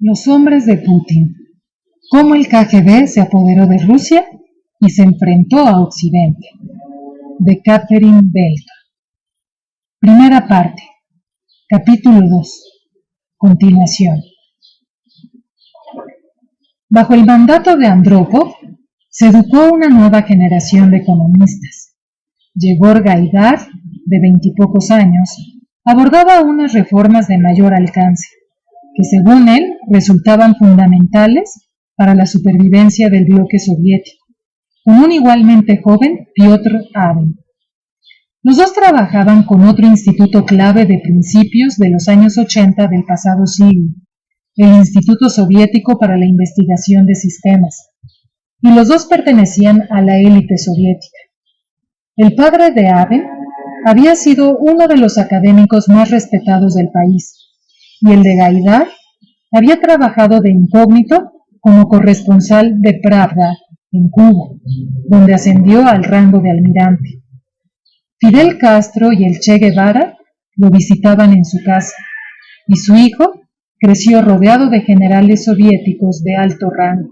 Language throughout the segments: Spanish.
Los hombres de Putin. Cómo el KGB se apoderó de Rusia y se enfrentó a Occidente. De Catherine Belka. Primera parte. Capítulo 2. Continuación. Bajo el mandato de Andropov, se educó una nueva generación de economistas. Yegor Gaidar, de 20 y pocos años, abordaba unas reformas de mayor alcance, que según él resultaban fundamentales para la supervivencia del bloque soviético, con un igualmente joven Piotr Aben. Los dos trabajaban con otro instituto clave de principios de los años 80 del pasado siglo, el Instituto Soviético para la Investigación de Sistemas, y los dos pertenecían a la élite soviética. El padre de Aben había sido uno de los académicos más respetados del país, y el de Gaidar había trabajado de incógnito como corresponsal de Pravda en Cuba, donde ascendió al rango de almirante. Fidel Castro y el Che Guevara lo visitaban en su casa, y su hijo creció rodeado de generales soviéticos de alto rango.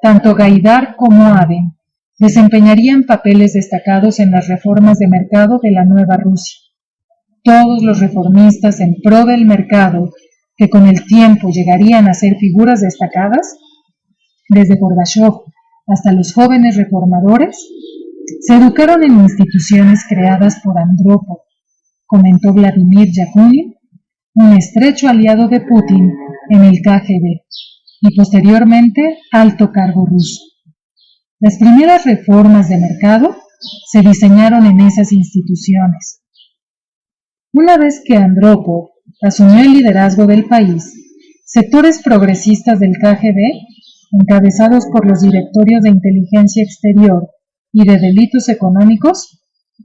Tanto Gaidar como Aben desempeñarían papeles destacados en las reformas de mercado de la nueva Rusia. Todos los reformistas en pro del mercado, que con el tiempo llegarían a ser figuras destacadas, desde Gorbachev hasta los jóvenes reformadores, se educaron en instituciones creadas por Andropov, comentó Vladimir Yakunin, un estrecho aliado de Putin en el KGB y posteriormente alto cargo ruso. Las primeras reformas de mercado se diseñaron en esas instituciones. Una vez que Andropov asumió el liderazgo del país, sectores progresistas del KGB, encabezados por los directorios de inteligencia exterior y de delitos económicos,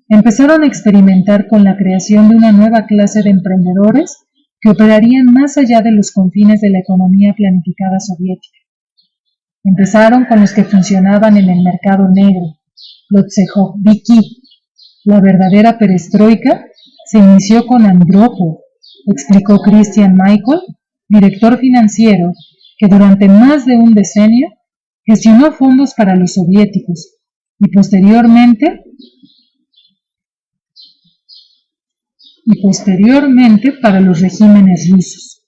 empezaron a experimentar con la creación de una nueva clase de emprendedores que operarían más allá de los confines de la economía planificada soviética. Empezaron con los que funcionaban en el mercado negro, los tsehovniki. La verdadera perestroika se inició con Andropov, explicó Christian Michael, director financiero, que durante más de un decenio gestionó fondos para los soviéticos y posteriormente para los regímenes rusos.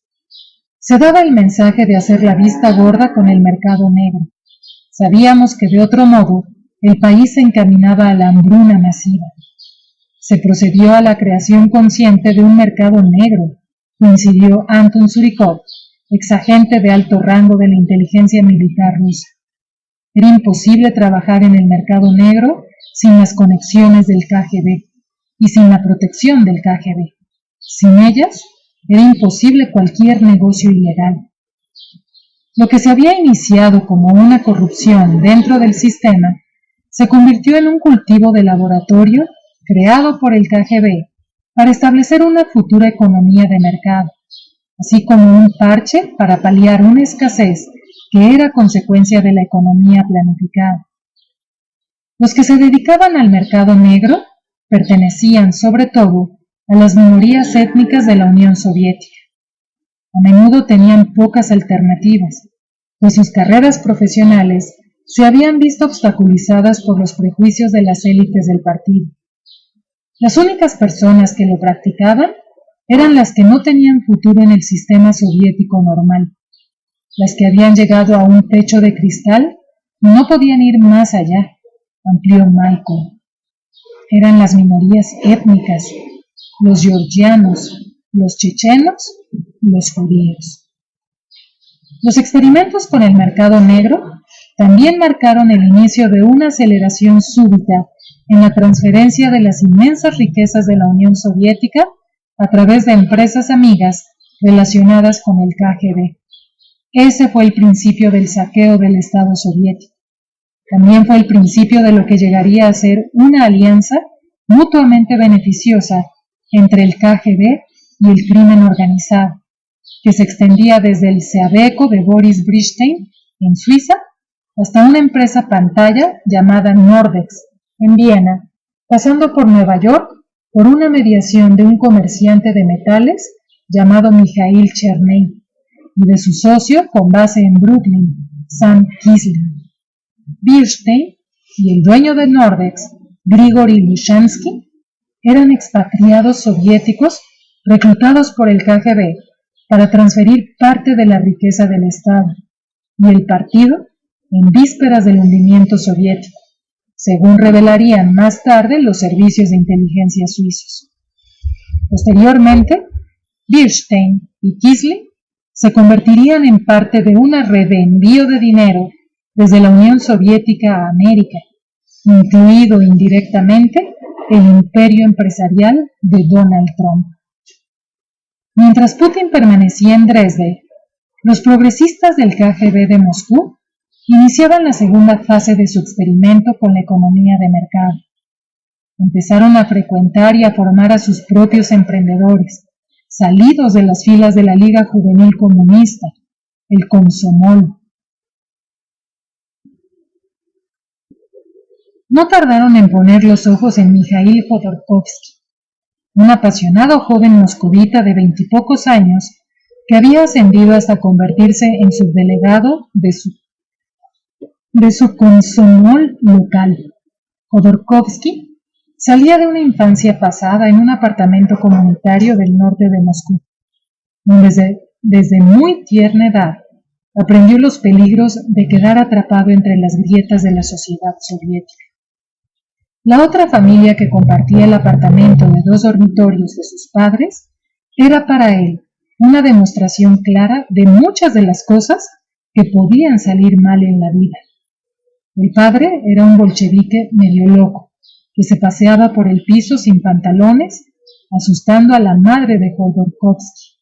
Se daba el mensaje de hacer la vista gorda con el mercado negro. Sabíamos que de otro modo el país se encaminaba a la hambruna masiva. Se procedió a la creación consciente de un mercado negro, coincidió Anton Surikov, exagente de alto rango de la inteligencia militar rusa. Era imposible trabajar en el mercado negro sin las conexiones del KGB y sin la protección del KGB. Sin ellas, era imposible cualquier negocio ilegal. Lo que se había iniciado como una corrupción dentro del sistema se convirtió en un cultivo de laboratorio creado por el KGB para establecer una futura economía de mercado, así como un parche para paliar una escasez que era consecuencia de la economía planificada. Los que se dedicaban al mercado negro pertenecían sobre todo a las minorías étnicas de la Unión Soviética. A menudo tenían pocas alternativas, pues sus carreras profesionales se habían visto obstaculizadas por los prejuicios de las élites del partido. Las únicas personas que lo practicaban eran las que no tenían futuro en el sistema soviético normal, las que habían llegado a un techo de cristal y no podían ir más allá, amplió Michael. Eran las minorías étnicas, los georgianos, los chechenos y los judíos. Los experimentos con el mercado negro también marcaron el inicio de una aceleración súbita en la transferencia de las inmensas riquezas de la Unión Soviética a través de empresas amigas relacionadas con el KGB. Ese fue el principio del saqueo del Estado soviético. También fue el principio de lo que llegaría a ser una alianza mutuamente beneficiosa entre el KGB y el crimen organizado, que se extendía desde el Seabeco de Boris Bristein en Suiza hasta una empresa pantalla llamada Nordex en Viena, pasando por Nueva York por una mediación de un comerciante de metales llamado Mikhail Cherney y de su socio con base en Brooklyn, Sam Kiesling. Bristein y el dueño de Nordex, Grigory Lushansky, eran expatriados soviéticos reclutados por el KGB para transferir parte de la riqueza del Estado y el partido en vísperas del hundimiento soviético, según revelarían más tarde los servicios de inteligencia suizos. Posteriormente, Bristein y Kiesling se convertirían en parte de una red de envío de dinero desde la Unión Soviética a América, incluido indirectamente el imperio empresarial de Donald Trump. Mientras Putin permanecía en Dresde, los progresistas del KGB de Moscú iniciaban la segunda fase de su experimento con la economía de mercado. Empezaron a frecuentar y a formar a sus propios emprendedores, salidos de las filas de la Liga Juvenil Comunista, el Komsomol. No tardaron en poner los ojos en Mikhail Jodorkovsky, un apasionado joven moscovita de 20 y pocos años que había ascendido hasta convertirse en subdelegado de su Komsomol local. Jodorkovsky salía de una infancia pasada en un apartamento comunitario del norte de Moscú, donde desde muy tierna edad aprendió los peligros de quedar atrapado entre las grietas de la sociedad soviética. La otra familia que compartía el apartamento de 2 dormitorios de sus padres era para él una demostración clara de muchas de las cosas que podían salir mal en la vida. El padre era un bolchevique medio loco, que se paseaba por el piso sin pantalones, asustando a la madre de Jodorkovsky.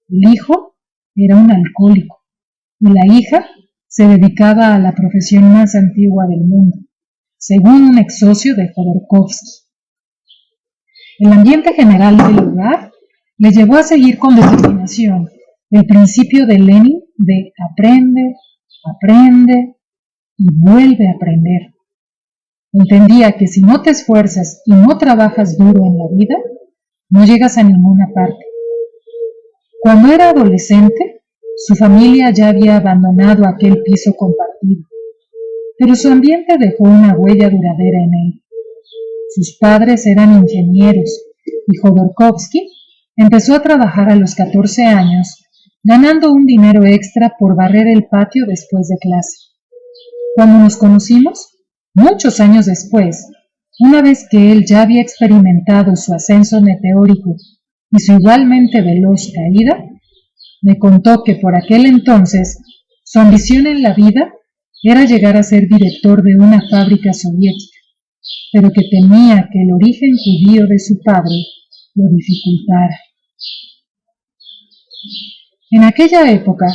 El hijo era un alcohólico, y la hija se dedicaba a la profesión más antigua del mundo, según un ex socio de Jodorkovsky. El ambiente general del lugar le llevó a seguir con determinación el principio de Lenin de aprende, aprende y vuelve a aprender. Entendía que si no te esfuerzas y no trabajas duro en la vida, no llegas a ninguna parte. Cuando era adolescente, su familia ya había abandonado aquel piso compartido, pero su ambiente dejó una huella duradera en él. Sus padres eran ingenieros y Jodorkovsky empezó a trabajar a los 14 años, ganando un dinero extra por barrer el patio después de clase. Cuando nos conocimos, muchos años después, una vez que él ya había experimentado su ascenso meteórico y su igualmente veloz caída, me contó que por aquel entonces su ambición en la vida era llegar a ser director de una fábrica soviética, pero que temía que el origen judío de su padre lo dificultara. En aquella época,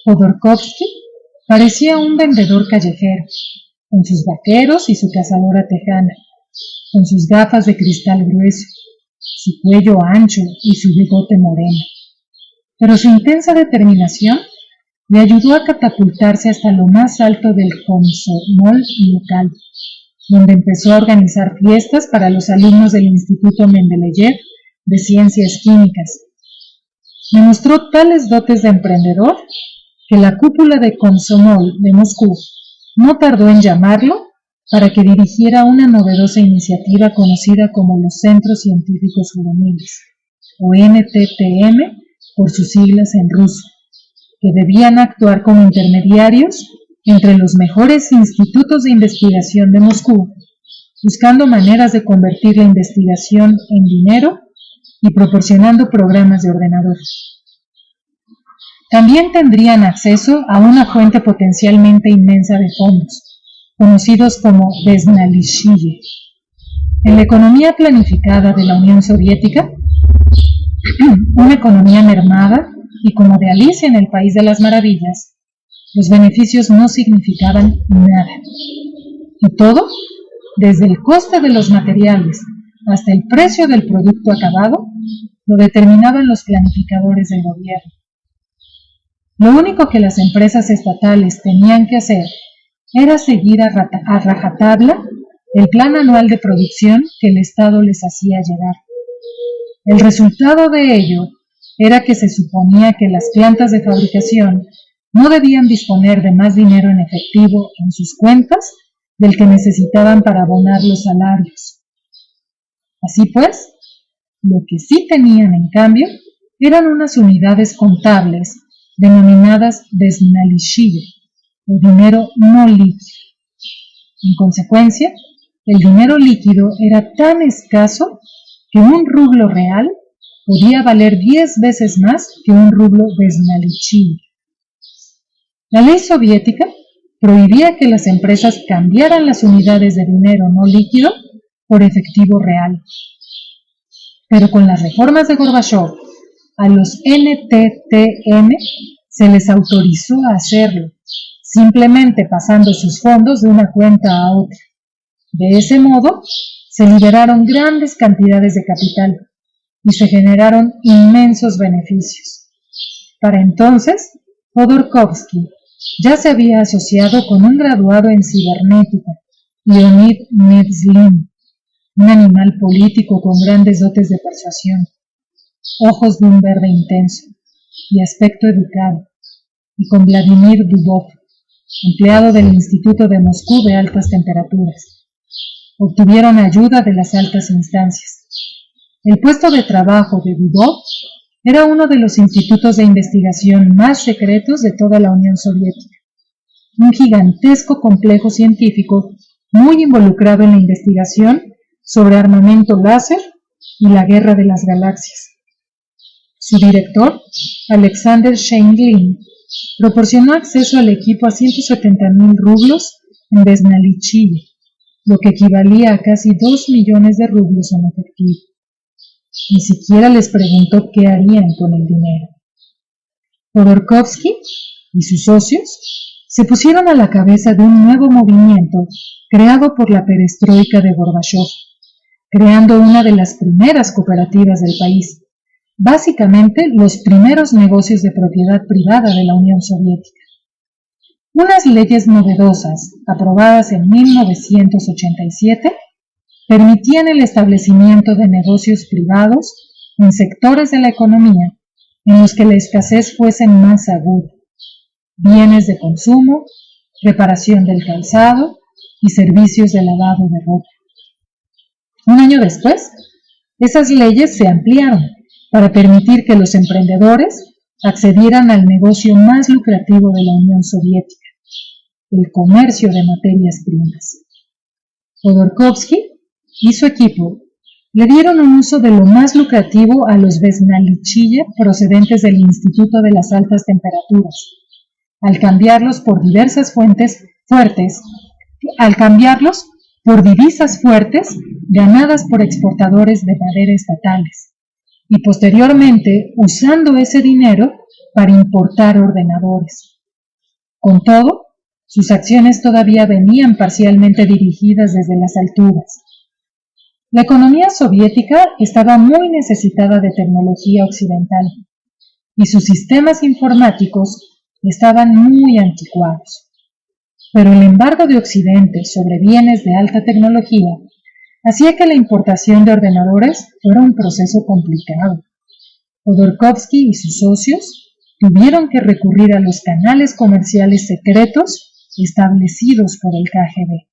Jodorkovsky parecía un vendedor callejero, con sus vaqueros y su cazadora tejana, con sus gafas de cristal grueso, su cuello ancho y su bigote moreno. Pero su intensa determinación le ayudó a catapultarse hasta lo más alto del Komsomol local, donde empezó a organizar fiestas para los alumnos del Instituto Mendeleev de Ciencias Químicas. demostró tales dotes de emprendedor que la cúpula de Komsomol de Moscú no tardó en llamarlo para que dirigiera una novedosa iniciativa conocida como los Centros Científicos Juveniles, o NTTM por sus siglas en ruso, que debían actuar como intermediarios entre los mejores institutos de investigación de Moscú, buscando maneras de convertir la investigación en dinero y proporcionando programas de ordenador. También tendrían acceso a una fuente potencialmente inmensa de fondos, conocidos como Besnalishye. En la economía planificada de la Unión Soviética, una economía mermada y como de Alicia en el País de las Maravillas, los beneficios no significaban nada. Y todo, desde el coste de los materiales hasta el precio del producto acabado, lo determinaban los planificadores del gobierno. Lo único que las empresas estatales tenían que hacer era seguir a rajatabla el plan anual de producción que el Estado les hacía llegar. El resultado de ello era que se suponía que las plantas de fabricación no debían disponer de más dinero en efectivo en sus cuentas del que necesitaban para abonar los salarios. Así pues, lo que sí tenían en cambio eran unas unidades contables denominadas Besnalishye, o dinero no líquido. En consecuencia, el dinero líquido era tan escaso que un rublo real podía valer 10 veces más que un rublo Besnalishye. La ley soviética prohibía que las empresas cambiaran las unidades de dinero no líquido por efectivo real. Pero con las reformas de Gorbachov, a los NTTM se les autorizó a hacerlo, simplemente pasando sus fondos de una cuenta a otra. De ese modo, se liberaron grandes cantidades de capital y se generaron inmensos beneficios. Para entonces, Jodorkovsky ya se había asociado con un graduado en cibernética, Leonid Nevzlin, un animal político con grandes dotes de persuasión, ojos de un verde intenso y aspecto educado, y con Vladimir Dubov, empleado del Instituto de Moscú de Altas Temperaturas. Obtuvieron ayuda de las altas instancias. El puesto de trabajo de Dubov era uno de los institutos de investigación más secretos de toda la Unión Soviética, un gigantesco complejo científico muy involucrado en la investigación sobre armamento láser y la guerra de las galaxias. Su director, Alexander Sheinglin, proporcionó acceso al equipo a 170,000 rublos en Besnalishye, lo que equivalía a casi 2 millones de rublos en efectivo. Ni siquiera les preguntó qué harían con el dinero. Jodorkovsky y sus socios se pusieron a la cabeza de un nuevo movimiento creado por la perestroika de Gorbachov, creando una de las primeras cooperativas del país, básicamente los primeros negocios de propiedad privada de la Unión Soviética. Unas leyes novedosas, aprobadas en 1987, permitían el establecimiento de negocios privados en sectores de la economía en los que la escasez fuese más aguda: bienes de consumo, reparación del calzado y servicios de lavado de ropa. Un año después, esas leyes se ampliaron para permitir que los emprendedores accedieran al negocio más lucrativo de la Unión Soviética, el comercio de materias primas. Jodorkovsky y su equipo le dieron un uso de lo más lucrativo a los Besnalishye procedentes del Instituto de las Altas Temperaturas, al cambiarlos por divisas fuertes ganadas por exportadores de madera estatales, y posteriormente usando ese dinero para importar ordenadores. Con todo, sus acciones todavía venían parcialmente dirigidas desde las alturas. La economía soviética estaba muy necesitada de tecnología occidental y sus sistemas informáticos estaban muy anticuados. Pero el embargo de Occidente sobre bienes de alta tecnología hacía que la importación de ordenadores fuera un proceso complicado. Jodorkovsky y sus socios tuvieron que recurrir a los canales comerciales secretos establecidos por el KGB.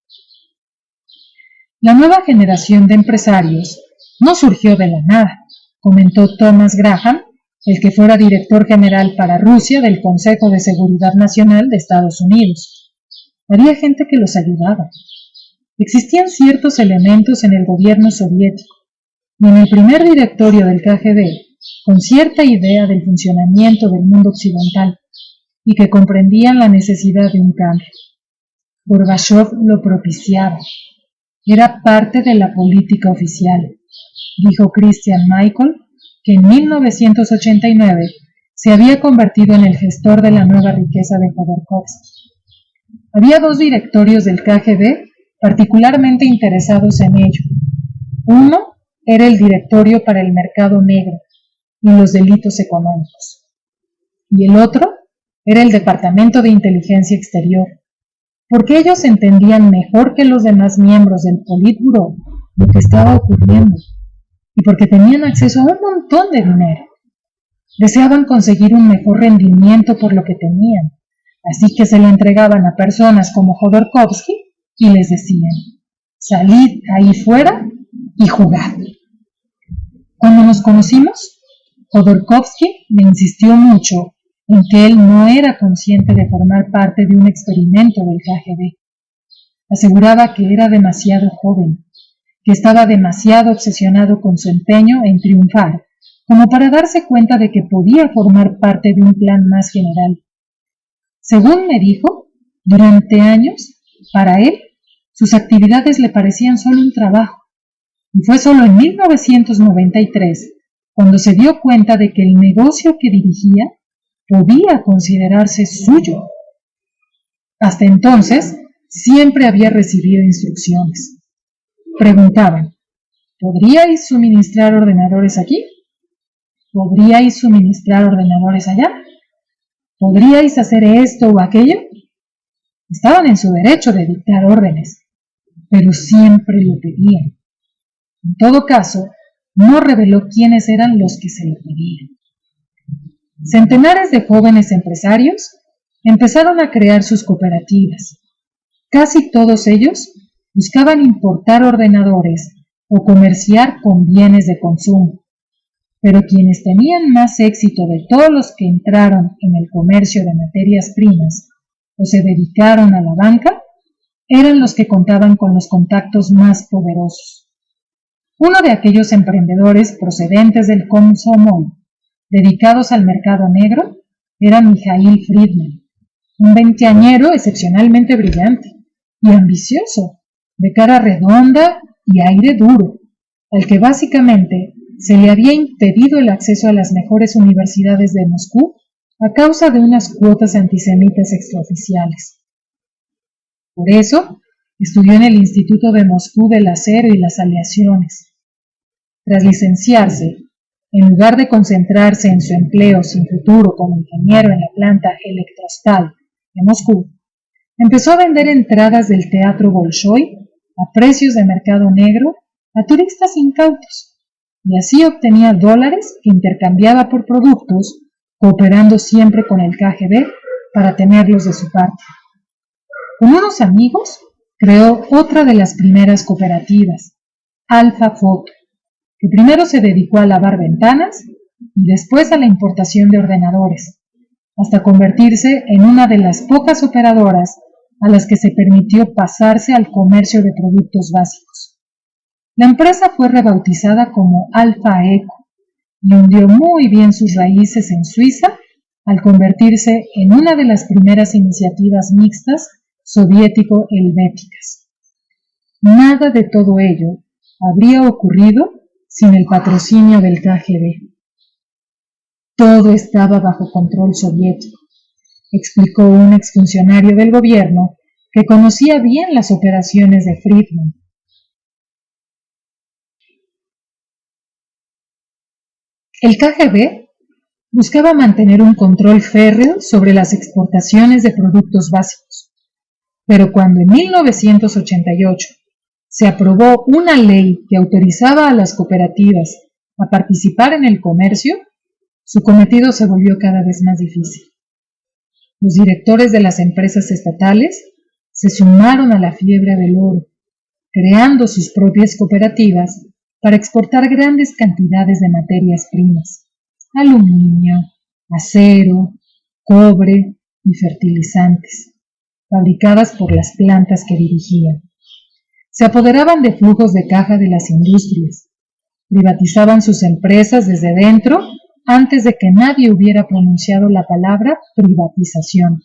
La nueva generación de empresarios no surgió de la nada, comentó Thomas Graham, el que fuera director general para Rusia del Consejo de Seguridad Nacional de Estados Unidos. Había gente que los ayudaba. Existían ciertos elementos en el gobierno soviético y en el primer directorio del KGB con cierta idea del funcionamiento del mundo occidental y que comprendían la necesidad de un cambio. Gorbachov lo propiciaba. Era parte de la política oficial, dijo Christian Michael, que en 1989 se había convertido en el gestor de la nueva riqueza de Jodorkovsky. Había dos directorios del KGB particularmente interesados en ello. Uno era el Directorio para el Mercado Negro y los Delitos Económicos, y el otro era el Departamento de Inteligencia Exterior, porque ellos entendían mejor que los demás miembros del Politburó lo que estaba ocurriendo, y porque tenían acceso a un montón de dinero. Deseaban conseguir un mejor rendimiento por lo que tenían, así que se lo entregaban a personas como Jodorkovsky y les decían: salid ahí fuera y jugad. Cuando nos conocimos, Jodorkovsky me insistió mucho en que él no era consciente de formar parte de un experimento del KGB. Aseguraba que era demasiado joven, que estaba demasiado obsesionado con su empeño en triunfar como para darse cuenta de que podía formar parte de un plan más general. Según me dijo, durante años, para él, sus actividades le parecían solo un trabajo, y fue solo en 1993 cuando se dio cuenta de que el negocio que dirigía podía considerarse suyo. Hasta entonces, siempre había recibido instrucciones. Preguntaban: ¿podríais suministrar ordenadores aquí? ¿Podríais suministrar ordenadores allá? ¿Podríais hacer esto o aquello? Estaban en su derecho de dictar órdenes, pero siempre lo pedían. En todo caso, no reveló quiénes eran los que se lo pedían. Centenares de jóvenes empresarios empezaron a crear sus cooperativas. Casi todos ellos buscaban importar ordenadores o comerciar con bienes de consumo, pero quienes tenían más éxito de todos los que entraron en el comercio de materias primas o se dedicaron a la banca eran los que contaban con los contactos más poderosos. Uno de aquellos emprendedores procedentes del Komsomol, dedicados al mercado negro, era Mikhail Friedman, un veinteañero excepcionalmente brillante y ambicioso, de cara redonda y aire duro, al que básicamente se le había impedido el acceso a las mejores universidades de Moscú a causa de unas cuotas antisemitas extraoficiales. Por eso, estudió en el Instituto de Moscú del Acero y las Aleaciones. Tras licenciarse, en lugar de concentrarse en su empleo sin futuro como ingeniero en la planta Electrostal de Moscú, empezó a vender entradas del Teatro Bolshoi a precios de mercado negro a turistas incautos, y así obtenía dólares que intercambiaba por productos, cooperando siempre con el KGB para tenerlos de su parte. Con unos amigos, creó otra de las primeras cooperativas, Alfa Foto, que primero se dedicó a lavar ventanas y después a la importación de ordenadores, hasta convertirse en una de las pocas operadoras a las que se permitió pasarse al comercio de productos básicos. La empresa fue rebautizada como Alfa Eco y hundió muy bien sus raíces en Suiza al convertirse en una de las primeras iniciativas mixtas soviético-helvéticas. Nada de todo ello habría ocurrido sin el patrocinio del KGB. Todo estaba bajo control soviético, explicó un exfuncionario del gobierno que conocía bien las operaciones de Friedman. El KGB buscaba mantener un control férreo sobre las exportaciones de productos básicos, pero cuando en 1988 se aprobó una ley que autorizaba a las cooperativas a participar en el comercio, su cometido se volvió cada vez más difícil. Los directores de las empresas estatales se sumaron a la fiebre del oro, creando sus propias cooperativas para exportar grandes cantidades de materias primas, aluminio, acero, cobre y fertilizantes, fabricadas por las plantas que dirigían. Se apoderaban de flujos de caja de las industrias, privatizaban sus empresas desde dentro antes de que nadie hubiera pronunciado la palabra privatización.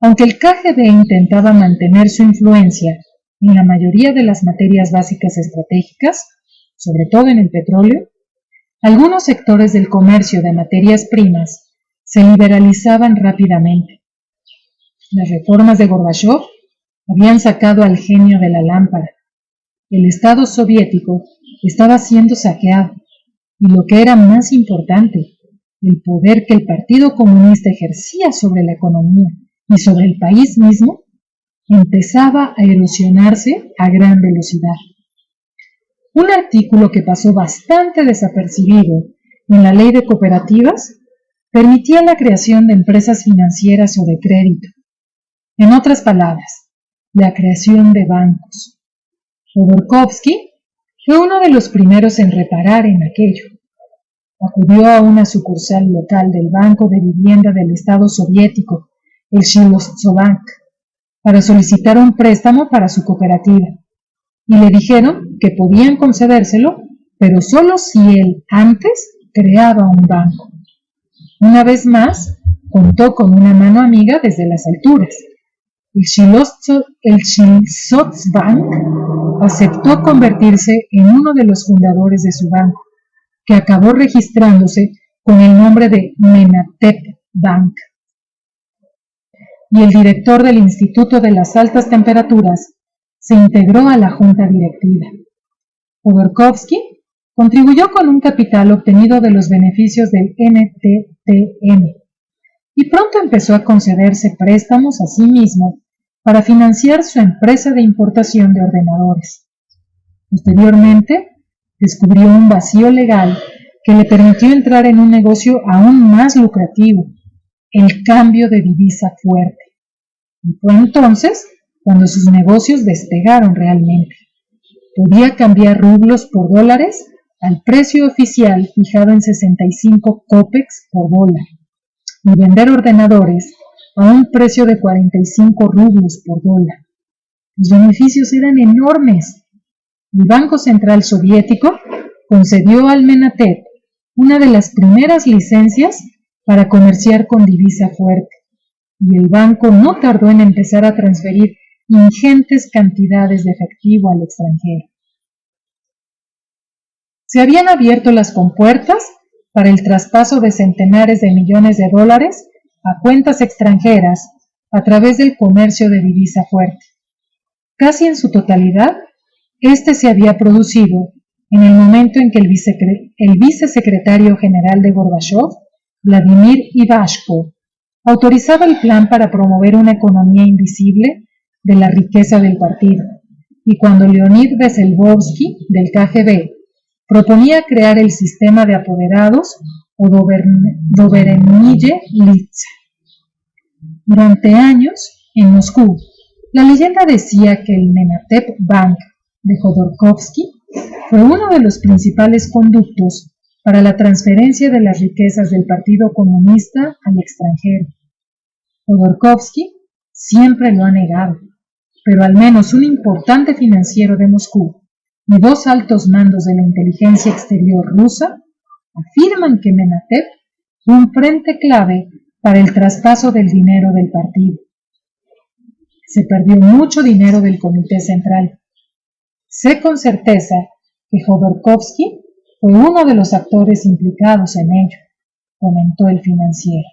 Aunque el KGB intentaba mantener su influencia en la mayoría de las materias básicas estratégicas, sobre todo en el petróleo, algunos sectores del comercio de materias primas se liberalizaban rápidamente. Las reformas de Gorbachov habían sacado al genio de la lámpara. El Estado soviético estaba siendo saqueado y, lo que era más importante, el poder que el Partido Comunista ejercía sobre la economía y sobre el país mismo empezaba a erosionarse a gran velocidad. Un artículo que pasó bastante desapercibido en la ley de cooperativas permitía la creación de empresas financieras o de crédito. En otras palabras, la creación de bancos. Jodorkovsky fue uno de los primeros en reparar en aquello. Acudió a una sucursal local del Banco de Vivienda del Estado soviético, el Shilostsobank, para solicitar un préstamo para su cooperativa, y le dijeron que podían concedérselo, pero solo si él antes creaba un banco. Una vez más, contó con una mano amiga desde las alturas. El Shilsotsbank aceptó convertirse en uno de los fundadores de su banco, que acabó registrándose con el nombre de Menatep Bank. Y el director del Instituto de las Altas Temperaturas se integró a la junta directiva. Jodorkovsky contribuyó con un capital obtenido de los beneficios del NTTM y pronto empezó a concederse préstamos a sí mismo para financiar su empresa de importación de ordenadores. Posteriormente, descubrió un vacío legal que le permitió entrar en un negocio aún más lucrativo, el cambio de divisa fuerte. Y fue entonces cuando sus negocios despegaron realmente. Podía cambiar rublos por dólares al precio oficial fijado en 65 kopecks por dólar y vender ordenadores a un precio de 45 rublos por dólar. Los beneficios eran enormes. El Banco Central Soviético concedió al Menatep una de las primeras licencias para comerciar con divisa fuerte, y el banco no tardó en empezar a transferir ingentes cantidades de efectivo al extranjero. Se habían abierto las compuertas para el traspaso de centenares de millones de dólares a cuentas extranjeras a través del comercio de divisa fuerte. Casi en su totalidad, este se había producido en el momento en que el vicesecretario general de Gorbachov, Vladimir Ivashko, autorizaba el plan para promover una economía invisible de la riqueza del partido, y cuando Leonid Veselvovsky, del KGB, proponía crear el sistema de apoderados o Doverennije Litsa. Durante años, en Moscú, la leyenda decía que el Menatep Bank de Jodorkovsky fue uno de los principales conductos para la transferencia de las riquezas del Partido Comunista al extranjero. Jodorkovsky siempre lo ha negado, pero al menos un importante financiero de Moscú y dos altos mandos de la inteligencia exterior rusa afirman que Menatep fue un frente clave para el traspaso del dinero del partido. Se perdió mucho dinero del Comité Central. Sé con certeza que Jodorkovsky fue uno de los actores implicados en ello, comentó el financiero.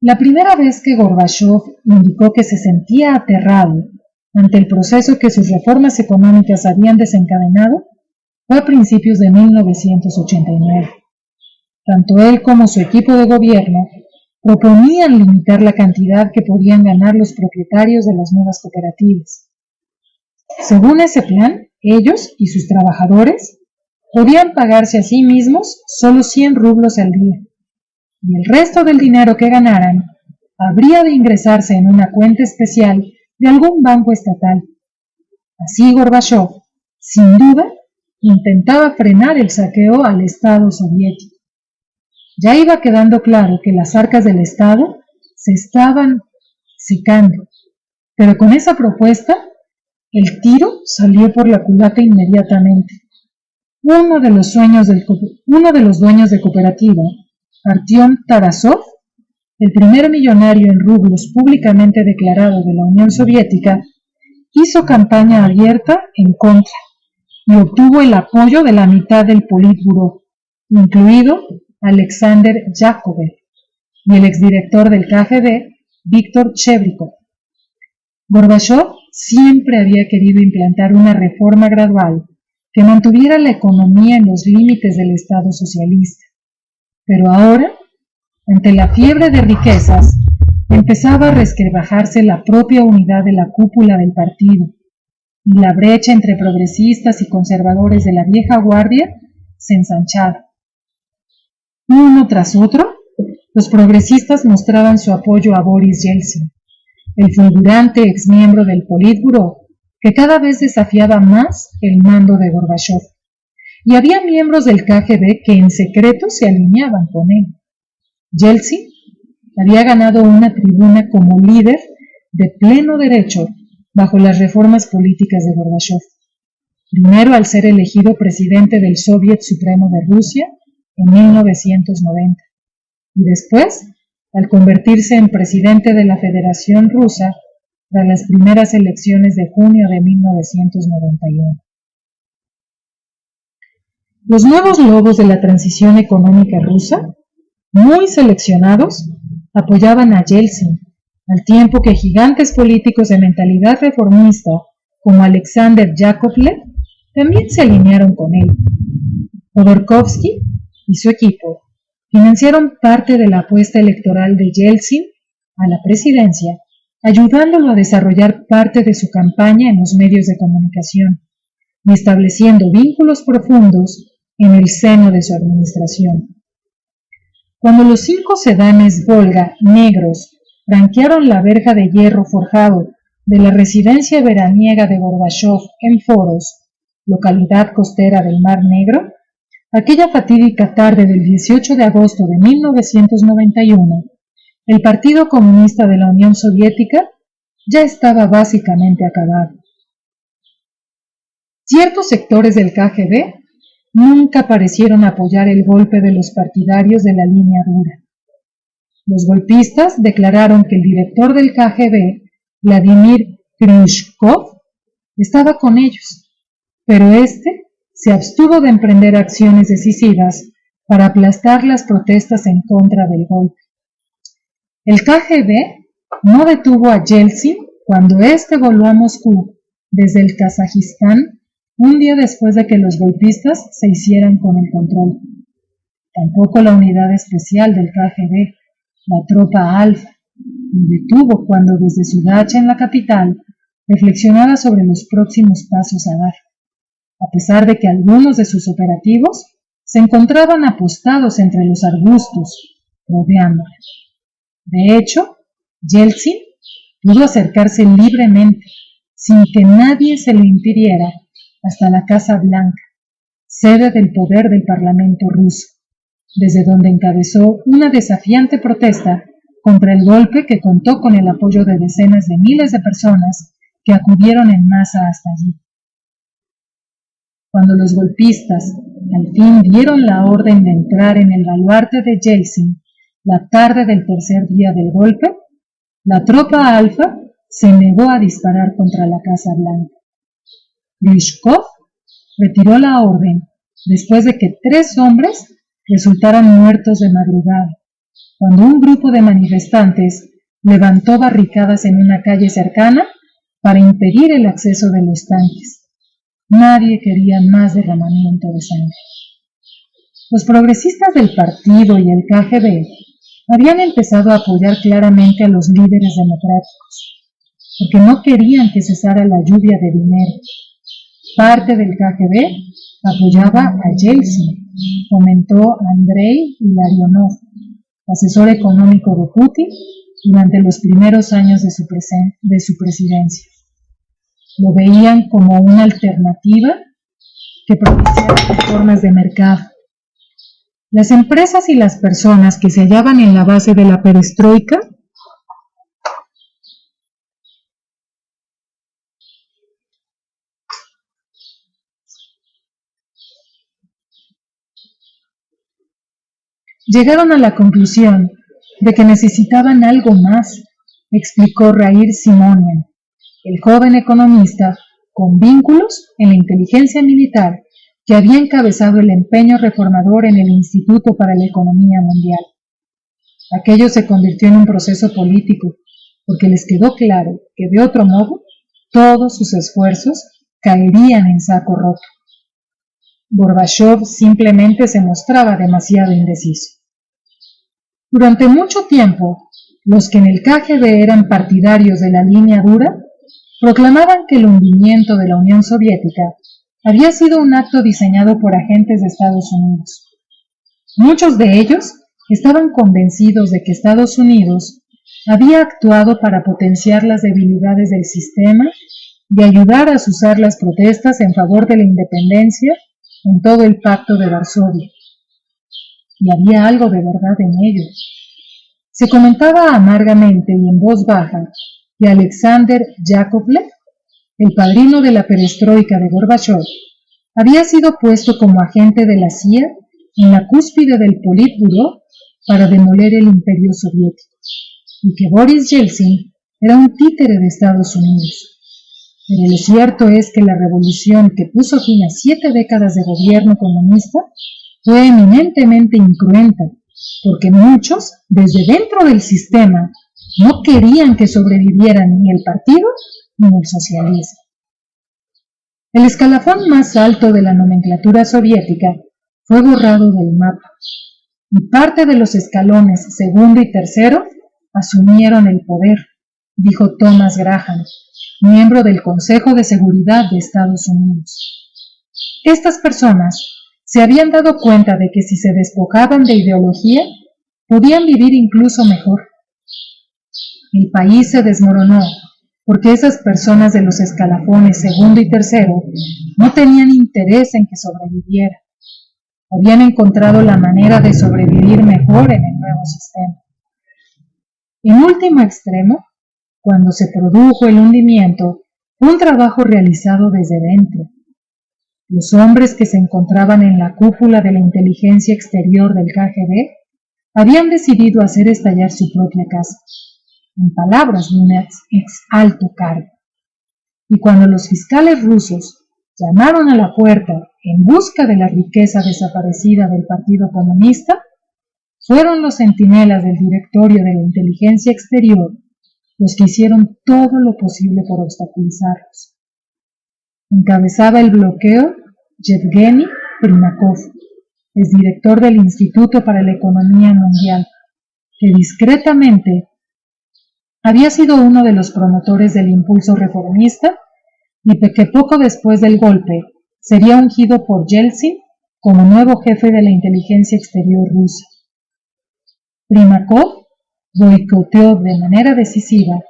La primera vez que Gorbachov indicó que se sentía aterrado ante el proceso que sus reformas económicas habían desencadenado fue a principios de 1989. Tanto él como su equipo de gobierno proponían limitar la cantidad que podían ganar los propietarios de las nuevas cooperativas. Según ese plan, ellos y sus trabajadores podían pagarse a sí mismos solo 100 rublos al día, y el resto del dinero que ganaran habría de ingresarse en una cuenta especial de algún banco estatal. Así Gorbachov, sin duda, intentaba frenar el saqueo al Estado soviético. Ya iba quedando claro que las arcas del Estado se estaban secando, pero con esa propuesta el tiro salió por la culata inmediatamente. Uno de los dueños de cooperativa, Artyom Tarasov, el primer millonario en rublos públicamente declarado de la Unión Soviética, hizo campaña abierta en contra y obtuvo el apoyo de la mitad del Politburó, incluido Alexander Yakolev y el exdirector del KGB, Víctor Chebrikov. Gorbachov siempre había querido implantar una reforma gradual que mantuviera la economía en los límites del Estado socialista, pero ahora, ante la fiebre de riquezas, empezaba a resquebrajarse la propia unidad de la cúpula del partido, y la brecha entre progresistas y conservadores de la vieja guardia se ensanchaba. Uno tras otro, los progresistas mostraban su apoyo a Boris Yeltsin, el fulgurante exmiembro del Politburó, que cada vez desafiaba más el mando de Gorbachov, y había miembros del KGB que en secreto se alineaban con él. Yeltsin había ganado una tribuna como líder de pleno derecho bajo las reformas políticas de Gorbachov, primero al ser elegido presidente del Soviet Supremo de Rusia en 1990, y después al convertirse en presidente de la Federación Rusa tras las primeras elecciones de junio de 1991. Los nuevos lobos de la transición económica rusa, muy seleccionados, apoyaban a Yeltsin, al tiempo que gigantes políticos de mentalidad reformista como Alexander Yakovlev también se alinearon con él. Khodorkovsky y su equipo financiaron parte de la apuesta electoral de Yeltsin a la presidencia, ayudándolo a desarrollar parte de su campaña en los medios de comunicación y estableciendo vínculos profundos en el seno de su administración. Cuando los 5 sedanes Volga negros franquearon la verja de hierro forjado de la residencia veraniega de Gorbachov en Foros, localidad costera del Mar Negro, aquella fatídica tarde del 18 de agosto de 1991, el Partido Comunista de la Unión Soviética ya estaba básicamente acabado. Ciertos sectores del KGB nunca parecieron apoyar el golpe de los partidarios de la línea dura. Los golpistas declararon que el director del KGB, Vladimir Kryushkov, estaba con ellos, pero este se abstuvo de emprender acciones decisivas para aplastar las protestas en contra del golpe. El KGB no detuvo a Yeltsin cuando éste voló a Moscú desde el Kazajistán un día después de que los golpistas se hicieran con el control. Tampoco la unidad especial del KGB, la tropa Alfa, lo detuvo cuando desde su dacha en la capital reflexionaba sobre los próximos pasos a dar, a pesar de que algunos de sus operativos se encontraban apostados entre los arbustos, rodeándola. De hecho, Yeltsin pudo acercarse libremente, sin que nadie se lo impidiera, hasta la Casa Blanca, sede del poder del Parlamento ruso, desde donde encabezó una desafiante protesta contra el golpe que contó con el apoyo de decenas de miles de personas que acudieron en masa hasta allí. Cuando los golpistas al fin dieron la orden de entrar en el baluarte de Yeltsin la tarde del tercer día del golpe, la tropa Alfa se negó a disparar contra la Casa Blanca. Kryushkov retiró la orden después de que 3 hombres resultaran muertos de madrugada, cuando un grupo de manifestantes levantó barricadas en una calle cercana para impedir el acceso de los tanques. Nadie quería más derramamiento de sangre. Los progresistas del partido y el KGB habían empezado a apoyar claramente a los líderes democráticos, porque no querían que cesara la lluvia de dinero. Parte del KGB apoyaba a Yeltsin, comentó Andrei Ilarionov, asesor económico de Putin durante los primeros años de su presidencia. Lo veían como una alternativa que propiciara reformas de mercado. Las empresas y las personas que se hallaban en la base de la perestroika llegaron a la conclusión de que necesitaban algo más, explicó Yair Simonian, el joven economista con vínculos en la inteligencia militar que había encabezado el empeño reformador en el Instituto para la Economía Mundial. Aquello se convirtió en un proceso político, porque les quedó claro que de otro modo todos sus esfuerzos caerían en saco roto. Gorbachov simplemente se mostraba demasiado indeciso. Durante mucho tiempo, los que en el KGB eran partidarios de la línea dura proclamaban que el hundimiento de la Unión Soviética había sido un acto diseñado por agentes de Estados Unidos. Muchos de ellos estaban convencidos de que Estados Unidos había actuado para potenciar las debilidades del sistema y ayudar a azuzar las protestas en favor de la independencia en todo el Pacto de Varsovia. Y había algo de verdad en ello. Se comentaba amargamente y en voz baja que Alexander Yakovlev, el padrino de la perestroika de Gorbachov, había sido puesto como agente de la CIA en la cúspide del Politburó para demoler el imperio soviético, y que Boris Yeltsin era un títere de Estados Unidos. Pero lo cierto es que la revolución que puso fin a 7 décadas de gobierno comunista fue eminentemente incruenta, porque muchos, desde dentro del sistema, no querían que sobrevivieran ni el partido ni el socialismo. El escalafón más alto de la nomenclatura soviética fue borrado del mapa, y parte de los escalones segundo y tercero asumieron el poder, dijo Thomas Graham, miembro del Consejo de Seguridad de Estados Unidos. Estas personas se habían dado cuenta de que si se despojaban de ideología, podían vivir incluso mejor. El país se desmoronó porque esas personas de los escalafones segundo y tercero no tenían interés en que sobreviviera. Habían encontrado la manera de sobrevivir mejor en el nuevo sistema. En último extremo, cuando se produjo el hundimiento, fue un trabajo realizado desde dentro. Los hombres que se encontraban en la cúpula de la inteligencia exterior del KGB habían decidido hacer estallar su propia casa, en palabras de un ex alto cargo. Y cuando los fiscales rusos llamaron a la puerta en busca de la riqueza desaparecida del Partido Comunista, fueron los centinelas del directorio de la inteligencia exterior los que hicieron todo lo posible por obstaculizarlos. Encabezaba el bloqueo Yevgeny Primakov, exdirector del Instituto para la Economía Mundial, que discretamente había sido uno de los promotores del impulso reformista y que poco después del golpe sería ungido por Yeltsin como nuevo jefe de la inteligencia exterior rusa. Primakov boicoteó de manera decisiva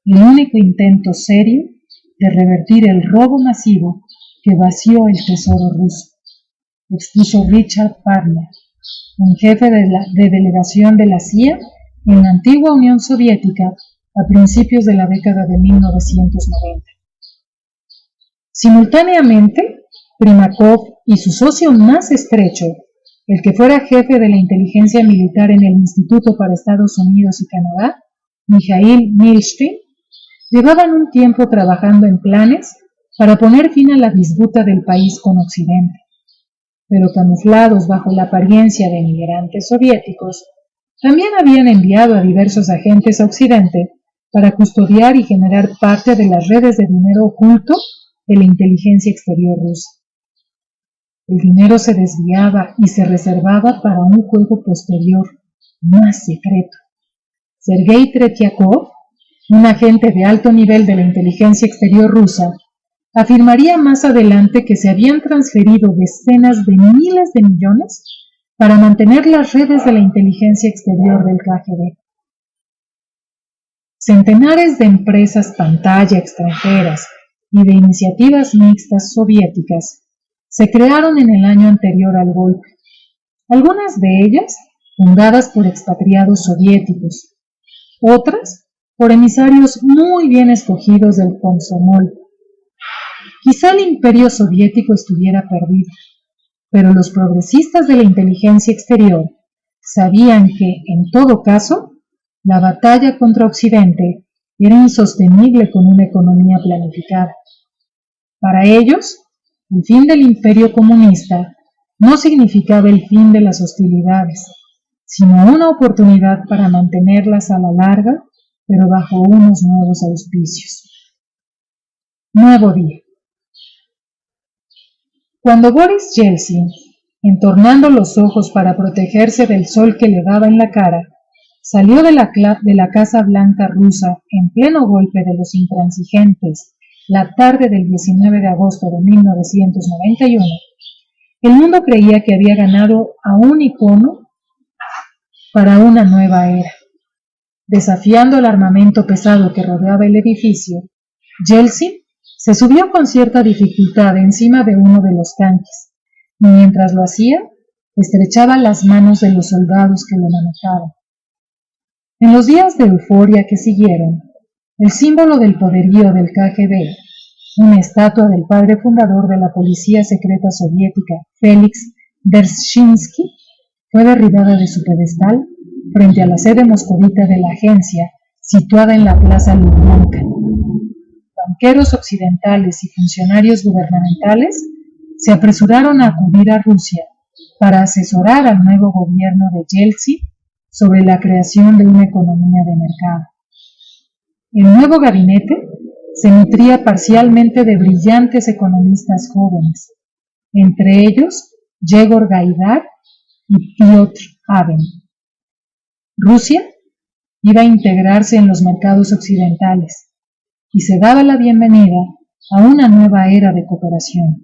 el único intento serio de revertir el robo masivo que vació el tesoro ruso, expuso Richard Parner, un jefe de delegación de la CIA en la antigua Unión Soviética a principios de la década de 1990. Simultáneamente, Primakov y su socio más estrecho, el que fuera jefe de la inteligencia militar en el Instituto para Estados Unidos y Canadá, Mikhail Milstein, llevaban un tiempo trabajando en planes para poner fin a la disputa del país con Occidente, pero camuflados bajo la apariencia de inmigrantes soviéticos, también habían enviado a diversos agentes a Occidente para custodiar y generar parte de las redes de dinero oculto de la inteligencia exterior rusa. El dinero se desviaba y se reservaba para un juego posterior, más secreto. Sergei Tretiakov, un agente de alto nivel de la inteligencia exterior rusa, afirmaría más adelante que se habían transferido decenas de miles de millones para mantener las redes de la inteligencia exterior del KGB. Centenares de empresas pantalla extranjeras y de iniciativas mixtas soviéticas se crearon en el año anterior al golpe, algunas de ellas fundadas por expatriados soviéticos, otras por emisarios muy bien escogidos del Komsomol. Quizá el imperio soviético estuviera perdido, pero los progresistas de la inteligencia exterior sabían que, en todo caso, la batalla contra Occidente era insostenible con una economía planificada. Para ellos, el fin del imperio comunista no significaba el fin de las hostilidades, sino una oportunidad para mantenerlas a la larga, pero bajo unos nuevos auspicios. Nuevo día. Cuando Boris Yeltsin, entornando los ojos para protegerse del sol que le daba en la cara, salió de la Casa Blanca rusa en pleno golpe de los intransigentes la tarde del 19 de agosto de 1991, el mundo creía que había ganado a un icono para una nueva era. Desafiando el armamento pesado que rodeaba el edificio, Yeltsin se subió con cierta dificultad encima de uno de los tanques, y mientras lo hacía, estrechaba las manos de los soldados que lo manejaban. En los días de euforia que siguieron, el símbolo del poderío del KGB, una estatua del padre fundador de la policía secreta soviética, Félix Dzerzhinsky, fue derribada de su pedestal frente a la sede moscovita de la agencia, situada en la Plaza Lubyanka. Banqueros occidentales y funcionarios gubernamentales se apresuraron a acudir a Rusia para asesorar al nuevo gobierno de Yeltsin sobre la creación de una economía de mercado. El nuevo gabinete se nutría parcialmente de brillantes economistas jóvenes, entre ellos Yegor Gaidar y Piotr Aven. Rusia iba a integrarse en los mercados occidentales y se daba la bienvenida a una nueva era de cooperación.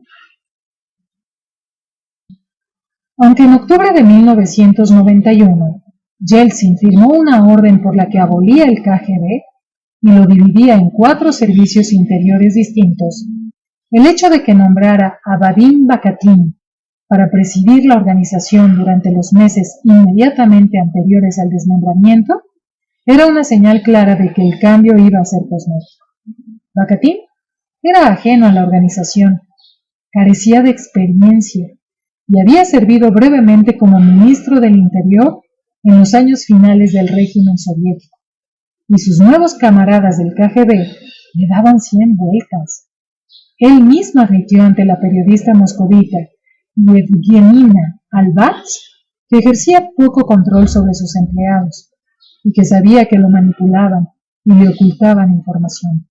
Aunque en octubre de 1991 Yeltsin firmó una orden por la que abolía el KGB y lo dividía en 4 servicios interiores distintos, el hecho de que nombrara a Vadim Bakatin para presidir la organización durante los meses inmediatamente anteriores al desmembramiento era una señal clara de que el cambio iba a ser cosmético. Bakatin era ajeno a la organización, carecía de experiencia y había servido brevemente como ministro del Interior en los años finales del régimen soviético, y sus nuevos camaradas del KGB le daban 100 vueltas. Él mismo admitió ante la periodista moscovita Yevgenina Albats que ejercía poco control sobre sus empleados y que sabía que lo manipulaban y le ocultaban información.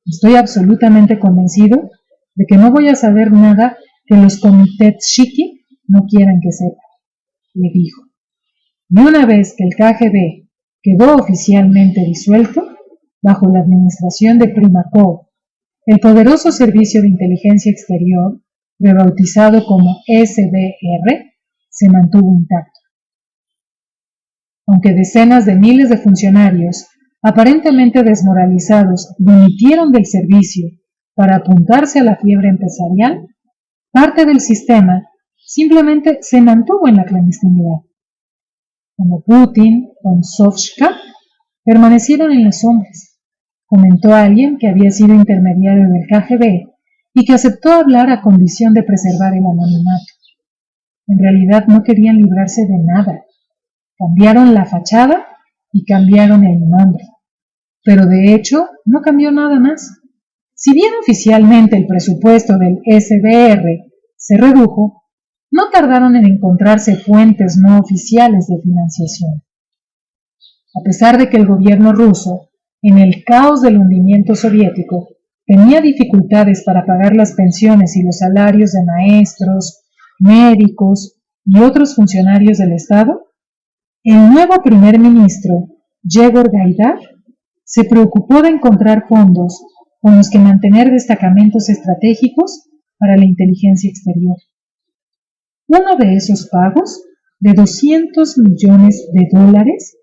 Estoy absolutamente convencido de que no voy a saber nada que los komitetchiki no quieran que sepa, le dijo. Y una vez que el KGB quedó oficialmente disuelto, bajo la administración de Primakov, el poderoso servicio de inteligencia exterior, rebautizado como SBR, se mantuvo intacto. Aunque decenas de miles de funcionarios, aparentemente desmoralizados, dimitieron del servicio para apuntarse a la fiebre empresarial, parte del sistema simplemente se mantuvo en la clandestinidad. Como Putin o Sovchka, permanecieron en las sombras, comentó alguien que había sido intermediario del KGB y que aceptó hablar a condición de preservar el anonimato. En realidad no querían librarse de nada. Cambiaron la fachada y cambiaron el nombre. Pero de hecho no cambió nada más. Si bien oficialmente el presupuesto del SBR se redujo, no tardaron en encontrarse fuentes no oficiales de financiación. A pesar de que el gobierno ruso, en el caos del hundimiento soviético, tenía dificultades para pagar las pensiones y los salarios de maestros, médicos y otros funcionarios del Estado, el nuevo primer ministro, Yegor Gaidar, se preocupó de encontrar fondos con los que mantener destacamentos estratégicos para la inteligencia exterior. Uno de esos pagos, de $200 millones,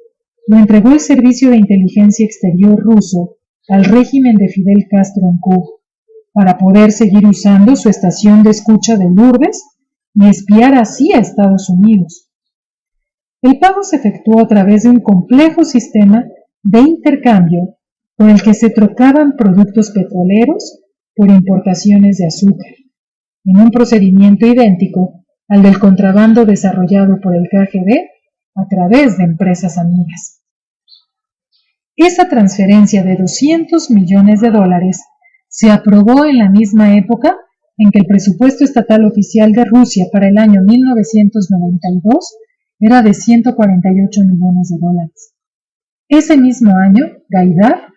lo entregó el Servicio de Inteligencia Exterior ruso al régimen de Fidel Castro en Cuba, para poder seguir usando su estación de escucha de Lourdes y espiar así a Estados Unidos. El pago se efectuó a través de un complejo sistema de intercambio por el que se trocaban productos petroleros por importaciones de azúcar, en un procedimiento idéntico al del contrabando desarrollado por el KGB a través de empresas amigas. Esa transferencia de $200 millones se aprobó en la misma época en que el presupuesto estatal oficial de Rusia para el año 1992 era de $148 millones. Ese mismo año, Gaidar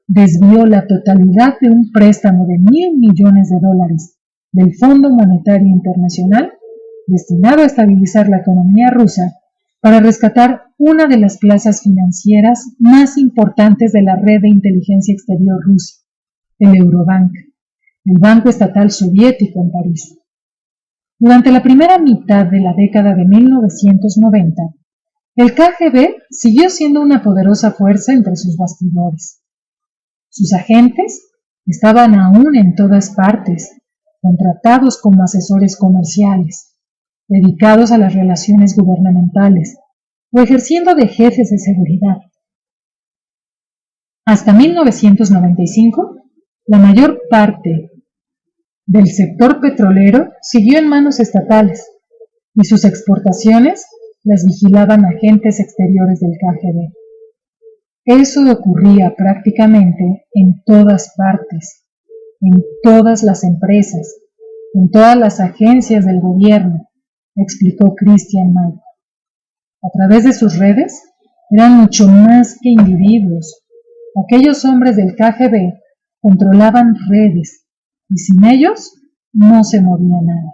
desvió la totalidad de un préstamo de $1.000 millones del Fondo Monetario Internacional destinado a estabilizar la economía rusa para rescatar una de las plazas financieras más importantes de la red de inteligencia exterior rusa, el Eurobank, el Banco Estatal Soviético en París. Durante la primera mitad de la década de 1990, el KGB siguió siendo una poderosa fuerza entre sus bastidores. Sus agentes estaban aún en todas partes, contratados como asesores comerciales, dedicados a las relaciones gubernamentales o ejerciendo de jefes de seguridad. Hasta 1995, la mayor parte del sector petrolero siguió en manos estatales y sus exportaciones las vigilaban agentes exteriores del KGB. Eso ocurría prácticamente en todas partes, en todas las empresas, en todas las agencias del gobierno, explicó Christian May. A través de sus redes, eran mucho más que individuos. Aquellos hombres del KGB controlaban redes, y sin ellos no se movía nada.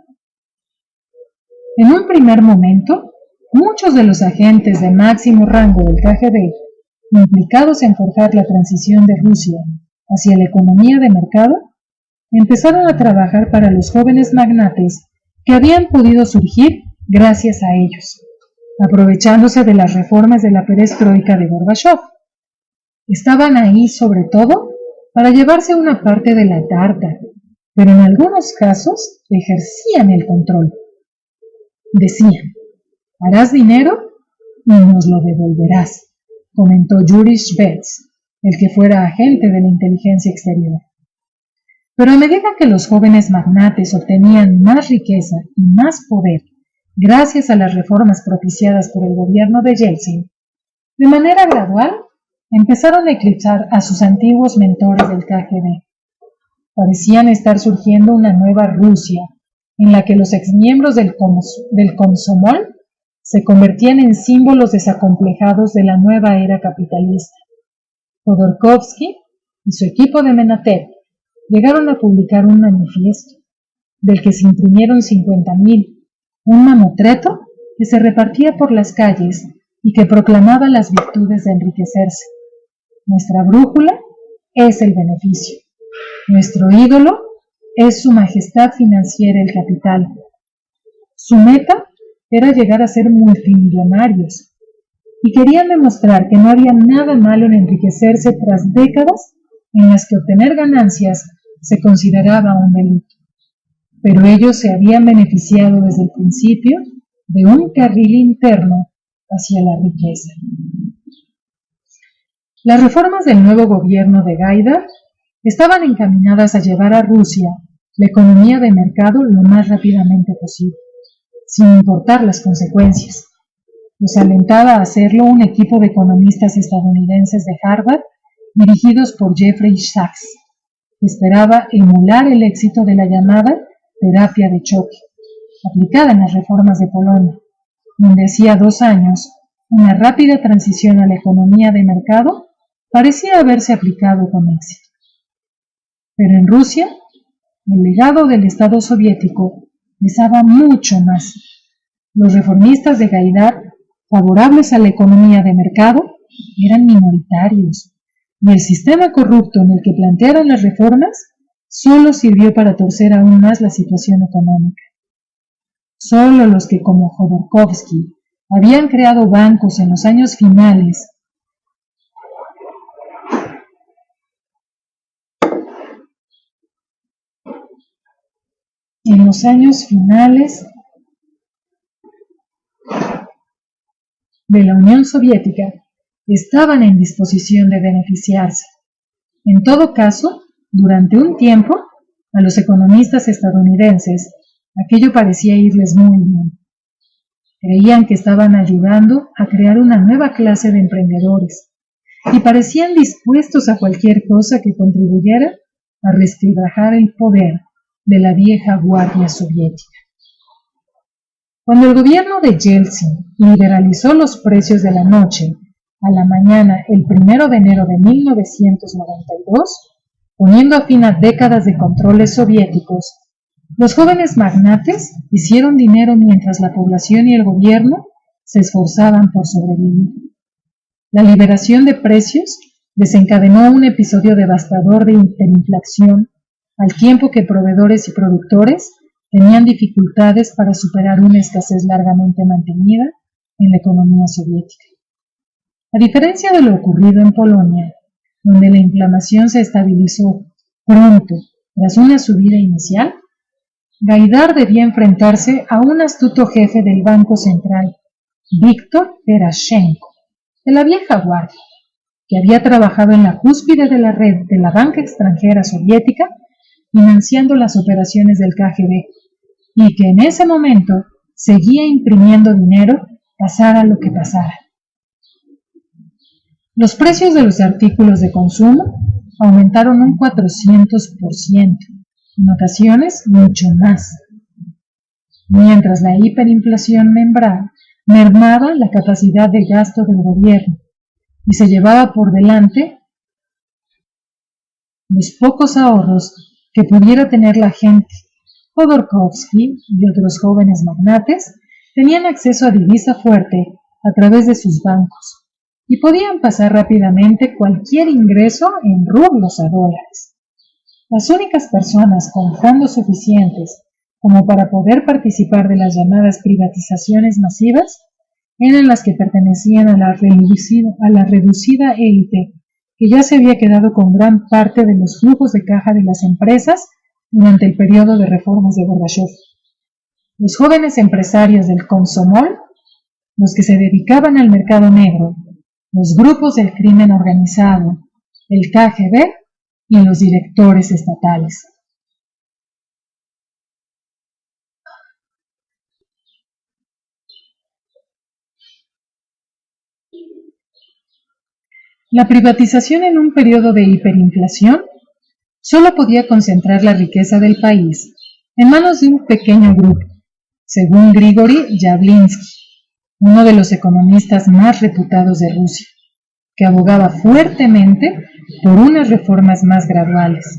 En un primer momento, muchos de los agentes de máximo rango del KGB, implicados en forjar la transición de Rusia hacia la economía de mercado, empezaron a trabajar para los jóvenes magnates que habían podido surgir gracias a ellos, aprovechándose de las reformas de la perestroika de Gorbachov. Estaban ahí sobre todo para llevarse una parte de la tarta, pero en algunos casos ejercían el control. Decían: harás dinero y nos lo devolverás, comentó Yuri Shvets, el que fuera agente de la inteligencia exterior. Pero a medida que los jóvenes magnates obtenían más riqueza y más poder gracias a las reformas propiciadas por el gobierno de Yeltsin, de manera gradual empezaron a eclipsar a sus antiguos mentores del KGB. Parecían estar surgiendo una nueva Rusia, en la que los exmiembros del Komsomol se convertían en símbolos desacomplejados de la nueva era capitalista. Khodorkovsky y su equipo de Menatev llegaron a publicar un manifiesto, del que se imprimieron 50.000, un mamotreto que se repartía por las calles y que proclamaba las virtudes de enriquecerse. Nuestra brújula es el beneficio. Nuestro ídolo es su majestad financiera, el capital. Su meta era llegar a ser multimillonarios, y querían demostrar que no había nada malo en enriquecerse tras décadas en las que obtener ganancias se consideraba un delito. Pero ellos se habían beneficiado desde el principio de un carril interno hacia la riqueza. Las reformas del nuevo gobierno de Gaidar estaban encaminadas a llevar a Rusia la economía de mercado lo más rápidamente posible, sin importar las consecuencias. Los alentaba a hacerlo un equipo de economistas estadounidenses de Harvard dirigidos por Jeffrey Sachs, que esperaba emular el éxito de la llamada terapia de choque, aplicada en las reformas de Polonia, donde hacía 2 años una rápida transición a la economía de mercado parecía haberse aplicado con éxito. Pero en Rusia, el legado del Estado soviético pesaba mucho más. Los reformistas de Gaidar, favorables a la economía de mercado, eran minoritarios, y el sistema corrupto en el que plantearon las reformas solo sirvió para torcer aún más la situación económica. Solo los que, como Jodorkovsky, habían creado bancos en los años finales de la Unión Soviética, estaban en disposición de beneficiarse. En todo caso, durante un tiempo, a los economistas estadounidenses aquello parecía irles muy bien. Creían que estaban ayudando a crear una nueva clase de emprendedores y parecían dispuestos a cualquier cosa que contribuyera a resquebrajar el poder de la vieja guardia soviética. Cuando el gobierno de Yeltsin liberalizó los precios de la noche a la mañana el 1 de enero de 1992, poniendo fin a décadas de controles soviéticos, los jóvenes magnates hicieron dinero mientras la población y el gobierno se esforzaban por sobrevivir. La liberación de precios desencadenó un episodio devastador de hiperinflación, al tiempo que proveedores y productores tenían dificultades para superar una escasez largamente mantenida en la economía soviética. A diferencia de lo ocurrido en Polonia, donde la inflación se estabilizó pronto tras una subida inicial, Gaidar debía enfrentarse a un astuto jefe del Banco Central, Víktor Terashenko, de la vieja guardia, que había trabajado en la cúspide de la red de la banca extranjera soviética, financiando las operaciones del KGB, y que en ese momento seguía imprimiendo dinero, pasara lo que pasara. Los precios de los artículos de consumo aumentaron un 400%, en ocasiones mucho más, mientras la hiperinflación mermaba la capacidad de gasto del gobierno y se llevaba por delante los pocos ahorros que pudiera tener la gente. Jodorkovsky y otros jóvenes magnates tenían acceso a divisa fuerte a través de sus bancos y podían pasar rápidamente cualquier ingreso en rublos a dólares. Las únicas personas con fondos suficientes como para poder participar de las llamadas privatizaciones masivas eran las que pertenecían a la reducida élite que ya se había quedado con gran parte de los flujos de caja de las empresas durante el periodo de reformas de Gorbachev. Los jóvenes empresarios del Komsomol, los que se dedicaban al mercado negro, los grupos del crimen organizado, el KGB y los directores estatales. La privatización en un periodo de hiperinflación solo podía concentrar la riqueza del país en manos de un pequeño grupo, según Grigori Yavlinsky, uno de los economistas más reputados de Rusia, que abogaba fuertemente por unas reformas más graduales.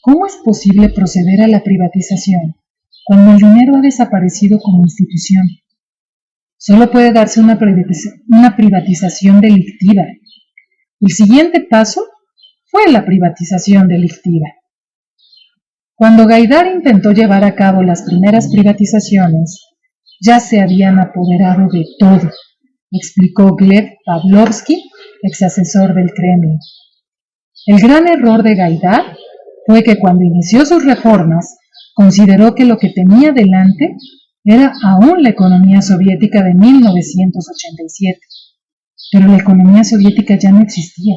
¿Cómo es posible proceder a la privatización cuando el dinero ha desaparecido como institución? Solo puede darse una privatización delictiva. El siguiente paso fue la privatización delictiva. Cuando Gaidar intentó llevar a cabo las primeras privatizaciones, ya se habían apoderado de todo, explicó Gleb Pavlovsky, ex asesor del Kremlin. El gran error de Gaidar fue que cuando inició sus reformas, consideró que lo que tenía delante era aún la economía soviética de 1987, pero la economía soviética ya no existía.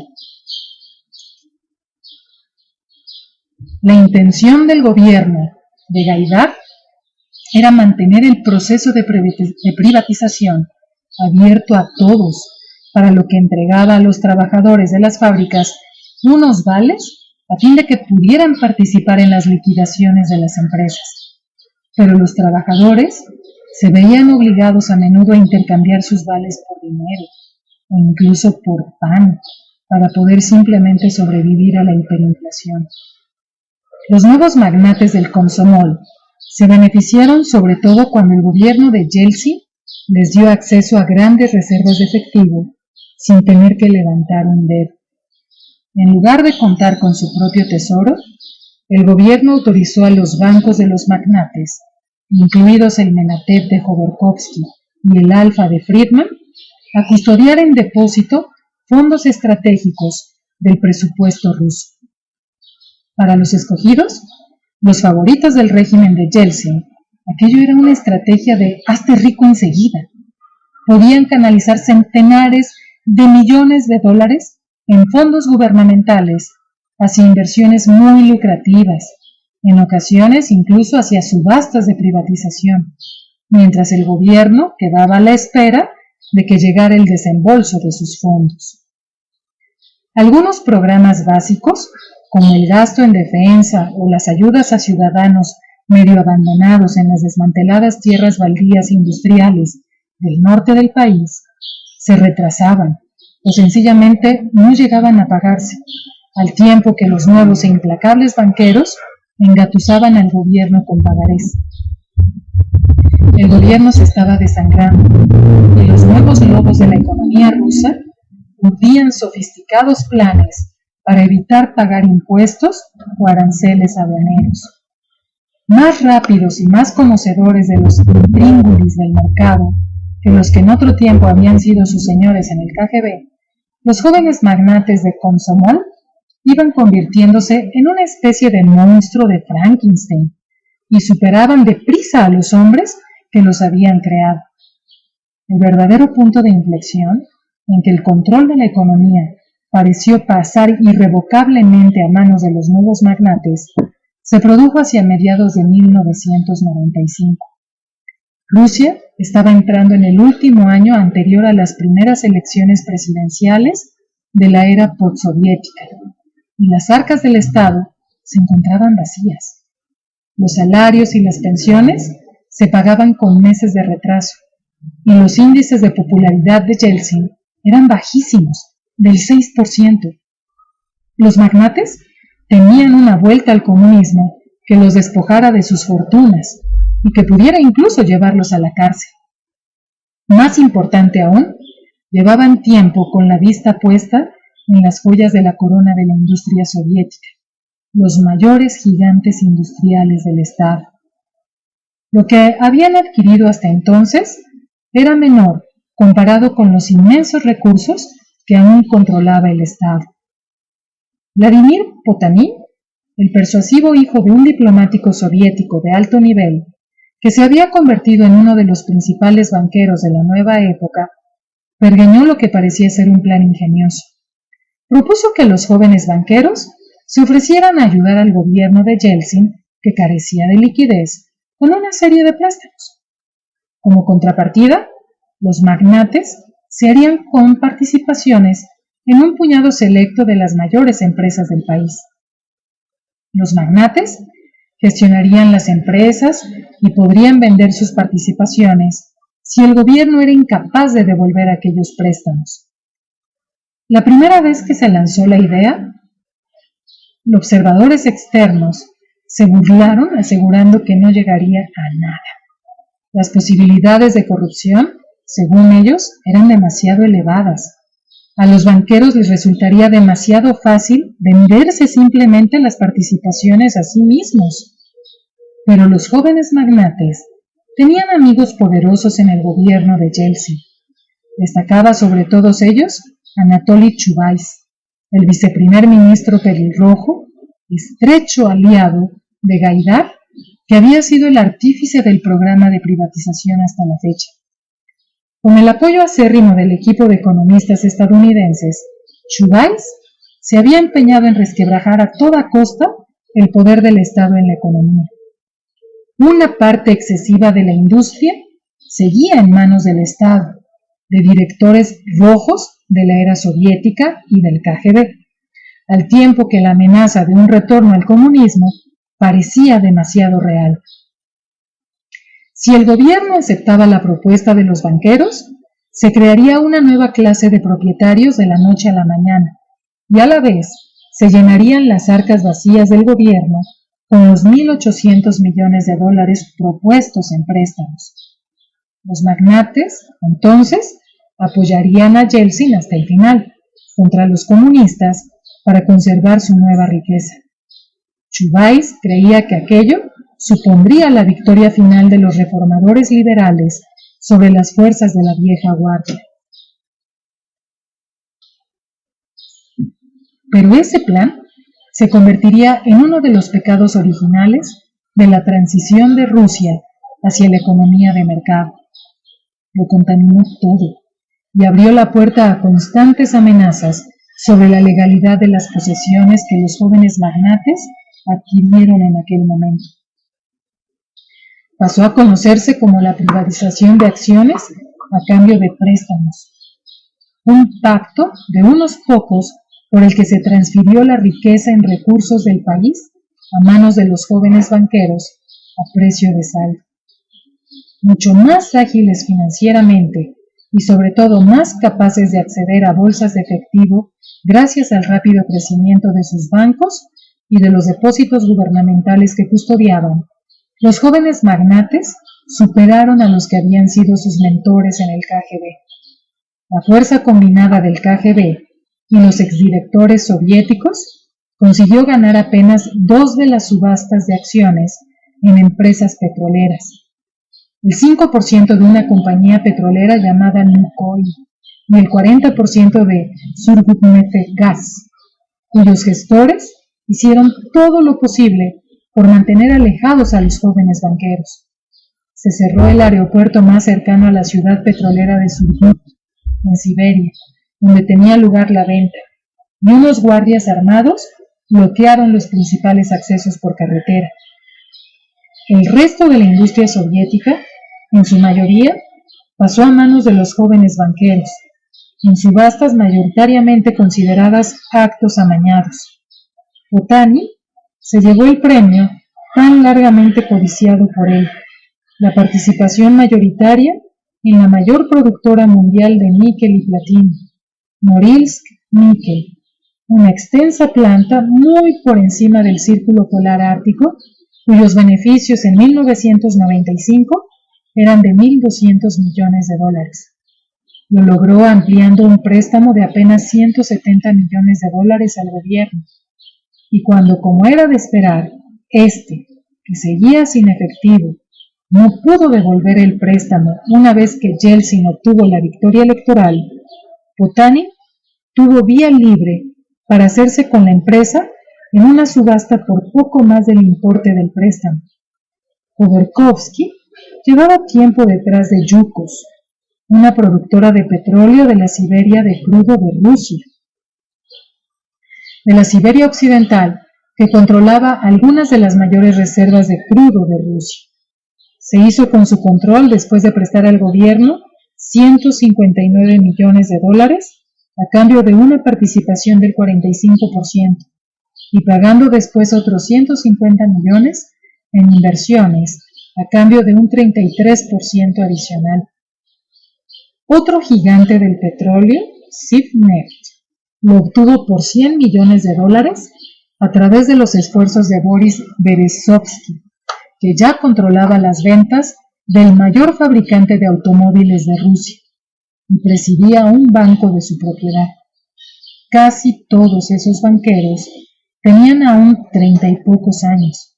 La intención del gobierno de Gaidar era mantener el proceso de privatización abierto a todos, para lo que entregaba a los trabajadores de las fábricas unos vales a fin de que pudieran participar en las liquidaciones de las empresas. Pero los trabajadores se veían obligados a menudo a intercambiar sus vales por dinero, o incluso por pan, para poder simplemente sobrevivir a la hiperinflación. Los nuevos magnates del Komsomol se beneficiaron sobre todo cuando el gobierno de Yeltsin les dio acceso a grandes reservas de efectivo sin tener que levantar un dedo. En lugar de contar con su propio tesoro, el gobierno autorizó a los bancos de los magnates, incluidos el Menatep de Jodorkovsky y el Alfa de Friedman, a custodiar en depósito fondos estratégicos del presupuesto ruso. Para los escogidos, los favoritos del régimen de Yeltsin, aquello era una estrategia de hazte rico enseguida. Podían canalizar centenares de millones de dólares en fondos gubernamentales hacia inversiones muy lucrativas, en ocasiones incluso hacia subastas de privatización, mientras el gobierno quedaba a la espera de que llegara el desembolso de sus fondos. Algunos programas básicos, como el gasto en defensa o las ayudas a ciudadanos medio abandonados en las desmanteladas tierras baldías industriales del norte del país, se retrasaban o sencillamente no llegaban a pagarse, al tiempo que los nuevos e implacables banqueros engatusaban al gobierno con pagarés. El gobierno se estaba desangrando y los nuevos lobos de la economía rusa urdían sofisticados planes para evitar pagar impuestos o aranceles aduaneros. Más rápidos y más conocedores de los intríngulis del mercado que los que en otro tiempo habían sido sus señores en el KGB, los jóvenes magnates de Komsomol iban convirtiéndose en una especie de monstruo de Frankenstein y superaban deprisa a los hombres que los habían creado. El verdadero punto de inflexión en que el control de la economía pareció pasar irrevocablemente a manos de los nuevos magnates se produjo hacia mediados de 1995. Rusia estaba entrando en el último año anterior a las primeras elecciones presidenciales de la era postsoviética y las arcas del Estado se encontraban vacías. Los salarios y las pensiones se pagaban con meses de retraso y los índices de popularidad de Yeltsin eran bajísimos, del 6%. Los magnates temían una vuelta al comunismo que los despojara de sus fortunas y que pudiera incluso llevarlos a la cárcel. Más importante aún, llevaban tiempo con la vista puesta en las joyas de la corona de la industria soviética, los mayores gigantes industriales del Estado. Lo que habían adquirido hasta entonces era menor comparado con los inmensos recursos que aún controlaba el Estado. Vladimir Potanin, el persuasivo hijo de un diplomático soviético de alto nivel, que se había convertido en uno de los principales banqueros de la nueva época, pergeñó lo que parecía ser un plan ingenioso. Propuso que los jóvenes banqueros se ofrecieran a ayudar al gobierno de Yeltsin, que carecía de liquidez, con una serie de préstamos. Como contrapartida, los magnates se harían con participaciones en un puñado selecto de las mayores empresas del país. Los magnates gestionarían las empresas y podrían vender sus participaciones si el gobierno era incapaz de devolver aquellos préstamos. La primera vez que se lanzó la idea, los observadores externos se burlaron asegurando que no llegaría a nada. Las posibilidades de corrupción, según ellos, eran demasiado elevadas. A los banqueros les resultaría demasiado fácil venderse simplemente las participaciones a sí mismos. Pero los jóvenes magnates tenían amigos poderosos en el gobierno de Yeltsin. Destacaba sobre todos ellos Anatoly Chubais, el viceprimer ministro pelirrojo, estrecho aliado de Gaidar, que había sido el artífice del programa de privatización hasta la fecha. Con el apoyo acérrimo del equipo de economistas estadounidenses, Chubais se había empeñado en resquebrajar a toda costa el poder del Estado en la economía. Una parte excesiva de la industria seguía en manos del Estado, de directores rojos de la era soviética y del KGB, al tiempo que la amenaza de un retorno al comunismo parecía demasiado real. Si el gobierno aceptaba la propuesta de los banqueros, se crearía una nueva clase de propietarios de la noche a la mañana, y a la vez se llenarían las arcas vacías del gobierno con los 1.800 millones de dólares propuestos en préstamos. Los magnates, entonces, apoyarían a Yeltsin hasta el final, contra los comunistas, para conservar su nueva riqueza. Chubais creía que aquello supondría la victoria final de los reformadores liberales sobre las fuerzas de la vieja guardia. Pero ese plan se convertiría en uno de los pecados originales de la transición de Rusia hacia la economía de mercado. Lo contaminó todo y abrió la puerta a constantes amenazas sobre la legalidad de las posesiones que los jóvenes magnates adquirieron en aquel momento. Pasó a conocerse como la privatización de acciones a cambio de préstamos, un pacto de unos pocos por el que se transfirió la riqueza en recursos del país a manos de los jóvenes banqueros a precio de saldo. Mucho más ágiles financieramente y sobre todo más capaces de acceder a bolsas de efectivo gracias al rápido crecimiento de sus bancos y de los depósitos gubernamentales que custodiaban, los jóvenes magnates superaron a los que habían sido sus mentores en el KGB. La fuerza combinada del KGB y los exdirectores soviéticos consiguió ganar apenas 2 de las subastas de acciones en empresas petroleras, el 5% de una compañía petrolera llamada Lukoil y el 40% de Surgutneftegas, cuyos gestores hicieron todo lo posible por mantener alejados a los jóvenes banqueros. Se cerró el aeropuerto más cercano a la ciudad petrolera de Surgut, en Siberia, donde tenía lugar la venta, y unos guardias armados bloquearon los principales accesos por carretera. El resto de la industria soviética, en su mayoría, pasó a manos de los jóvenes banqueros, en subastas mayoritariamente consideradas actos amañados. Potani se llevó el premio tan largamente codiciado por él, la participación mayoritaria en la mayor productora mundial de níquel y platino, Norilsk Níquel, una extensa planta muy por encima del Círculo Polar Ártico, cuyos beneficios en 1995 eran de $1.200 millones. Lo logró ampliando un préstamo de apenas $170 millones al gobierno, y cuando, como era de esperar, que seguía sin efectivo, no pudo devolver el préstamo una vez que Yeltsin obtuvo la victoria electoral, Potani tuvo vía libre para hacerse con la empresa en una subasta por poco más del importe del préstamo. Khodorkovsky llevaba tiempo detrás de Yukos, una productora de petróleo de la Siberia de crudo de Rusia, de la Siberia occidental, que controlaba algunas de las mayores reservas de crudo de Rusia. Se hizo con su control después de prestar al gobierno $159 millones a cambio de una participación del 45% y pagando después otros 150 millones en inversiones a cambio de un 33% adicional. Otro gigante del petróleo, Sibneft, lo obtuvo por $100 millones a través de los esfuerzos de Boris Berezovsky, que ya controlaba las ventas del mayor fabricante de automóviles de Rusia y presidía un banco de su propiedad. Casi todos esos banqueros tenían aún 30 y pocos años,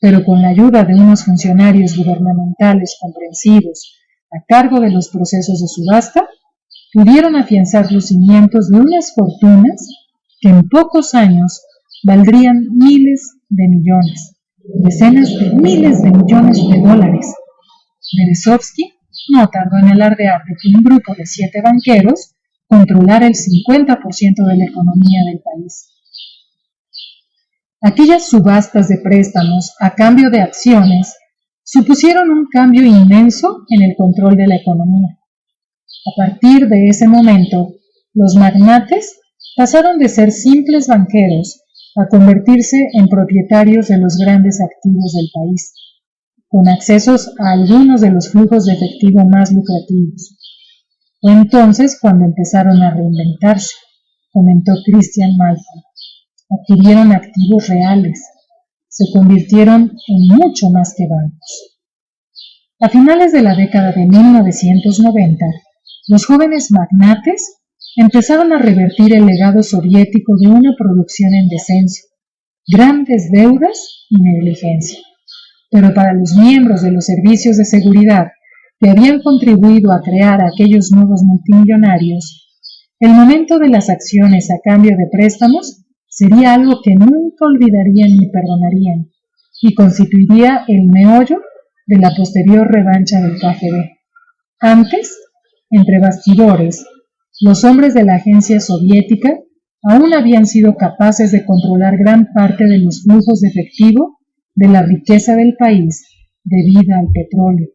pero con la ayuda de unos funcionarios gubernamentales comprensivos a cargo de los procesos de subasta, pudieron afianzar los cimientos de unas fortunas que en pocos años valdrían miles de millones, decenas de miles de millones de dólares. Berezovsky no tardó en alardear de que un grupo de 7 banqueros controlara el 50% de la economía del país. Aquellas subastas de préstamos a cambio de acciones supusieron un cambio inmenso en el control de la economía. A partir de ese momento, los magnates pasaron de ser simples banqueros a convertirse en propietarios de los grandes activos del país, con accesos a algunos de los flujos de efectivo más lucrativos. Fue entonces cuando empezaron a reinventarse, comentó Christian Malcolm. Adquirieron activos reales, se convirtieron en mucho más que bancos. A finales de la década de 1990, los jóvenes magnates empezaron a revertir el legado soviético de una producción en descenso, grandes deudas y negligencia. Pero para los miembros de los servicios de seguridad que habían contribuido a crear a aquellos nuevos multimillonarios, el momento de las acciones a cambio de préstamos sería algo que nunca olvidarían ni perdonarían, y constituiría el meollo de la posterior revancha del KGB. Antes, entre bastidores, los hombres de la agencia soviética aún habían sido capaces de controlar gran parte de los flujos de efectivo de la riqueza del país debida al petróleo.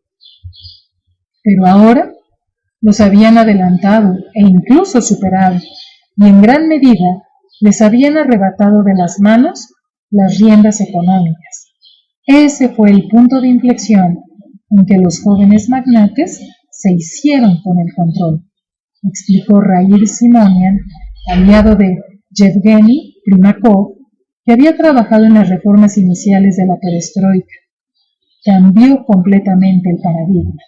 Pero ahora los habían adelantado e incluso superado, y en gran medida les habían arrebatado de las manos las riendas económicas. Ese fue el punto de inflexión en que los jóvenes magnates se hicieron con el control, explicó Rair Simonian, aliado de Yevgeny Primakov, que había trabajado en las reformas iniciales de la perestroika. Cambió completamente el paradigma.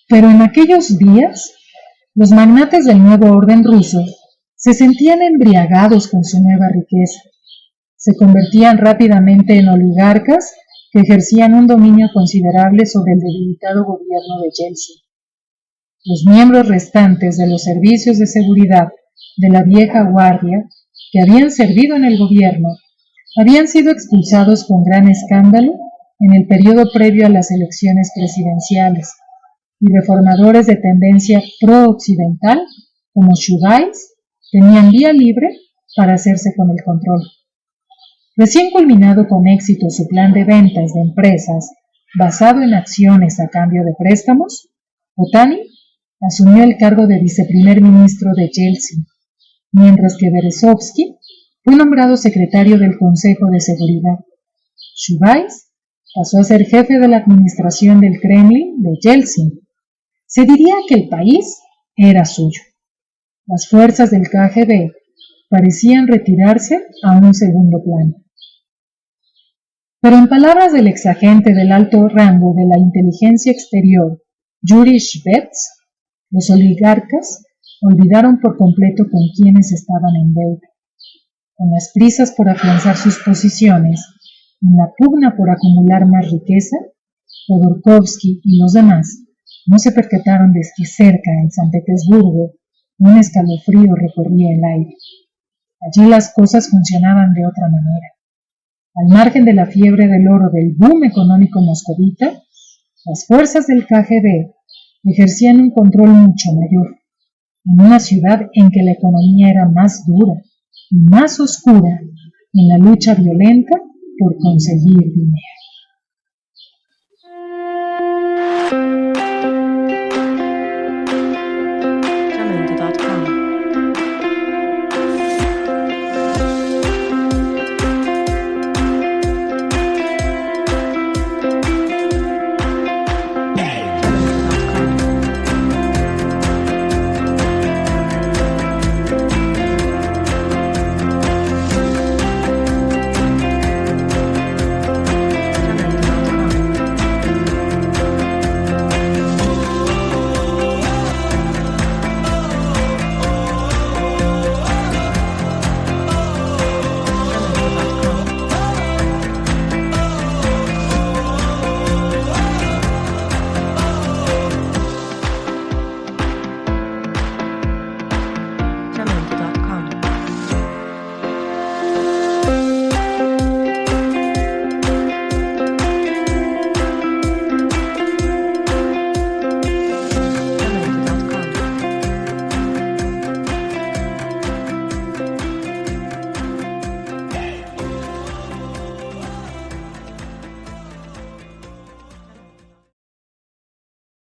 Pero en aquellos días, los magnates del nuevo orden ruso se sentían embriagados con su nueva riqueza. Se convertían rápidamente en oligarcas que ejercían un dominio considerable sobre el debilitado gobierno de Yeltsin. Los miembros restantes de los servicios de seguridad de la vieja guardia, que habían servido en el gobierno, habían sido expulsados con gran escándalo en el periodo previo a las elecciones presidenciales, y reformadores de tendencia pro-occidental, como Chubais, tenían vía libre para hacerse con el control. Recién culminado con éxito su plan de ventas de empresas basado en acciones a cambio de préstamos, Otani asumió el cargo de viceprimer ministro de Yeltsin, mientras que Berezovsky fue nombrado secretario del Consejo de Seguridad. Chubais pasó a ser jefe de la administración del Kremlin de Yeltsin. Se diría que el país era suyo. Las fuerzas del KGB parecían retirarse a un segundo plano. Pero en palabras del exagente del alto rango de la inteligencia exterior, Yuri Shvets, los oligarcas olvidaron por completo con quienes estaban en deuda. Con las prisas por afianzar sus posiciones, en la pugna por acumular más riqueza, Khodorkovsky y los demás no se percataron de que cerca, en San Petersburgo, un escalofrío recorría el aire. Allí las cosas funcionaban de otra manera. Al margen de la fiebre del oro del boom económico moscovita, las fuerzas del KGB ejercían un control mucho mayor, en una ciudad en que la economía era más dura y más oscura en la lucha violenta por conseguir dinero.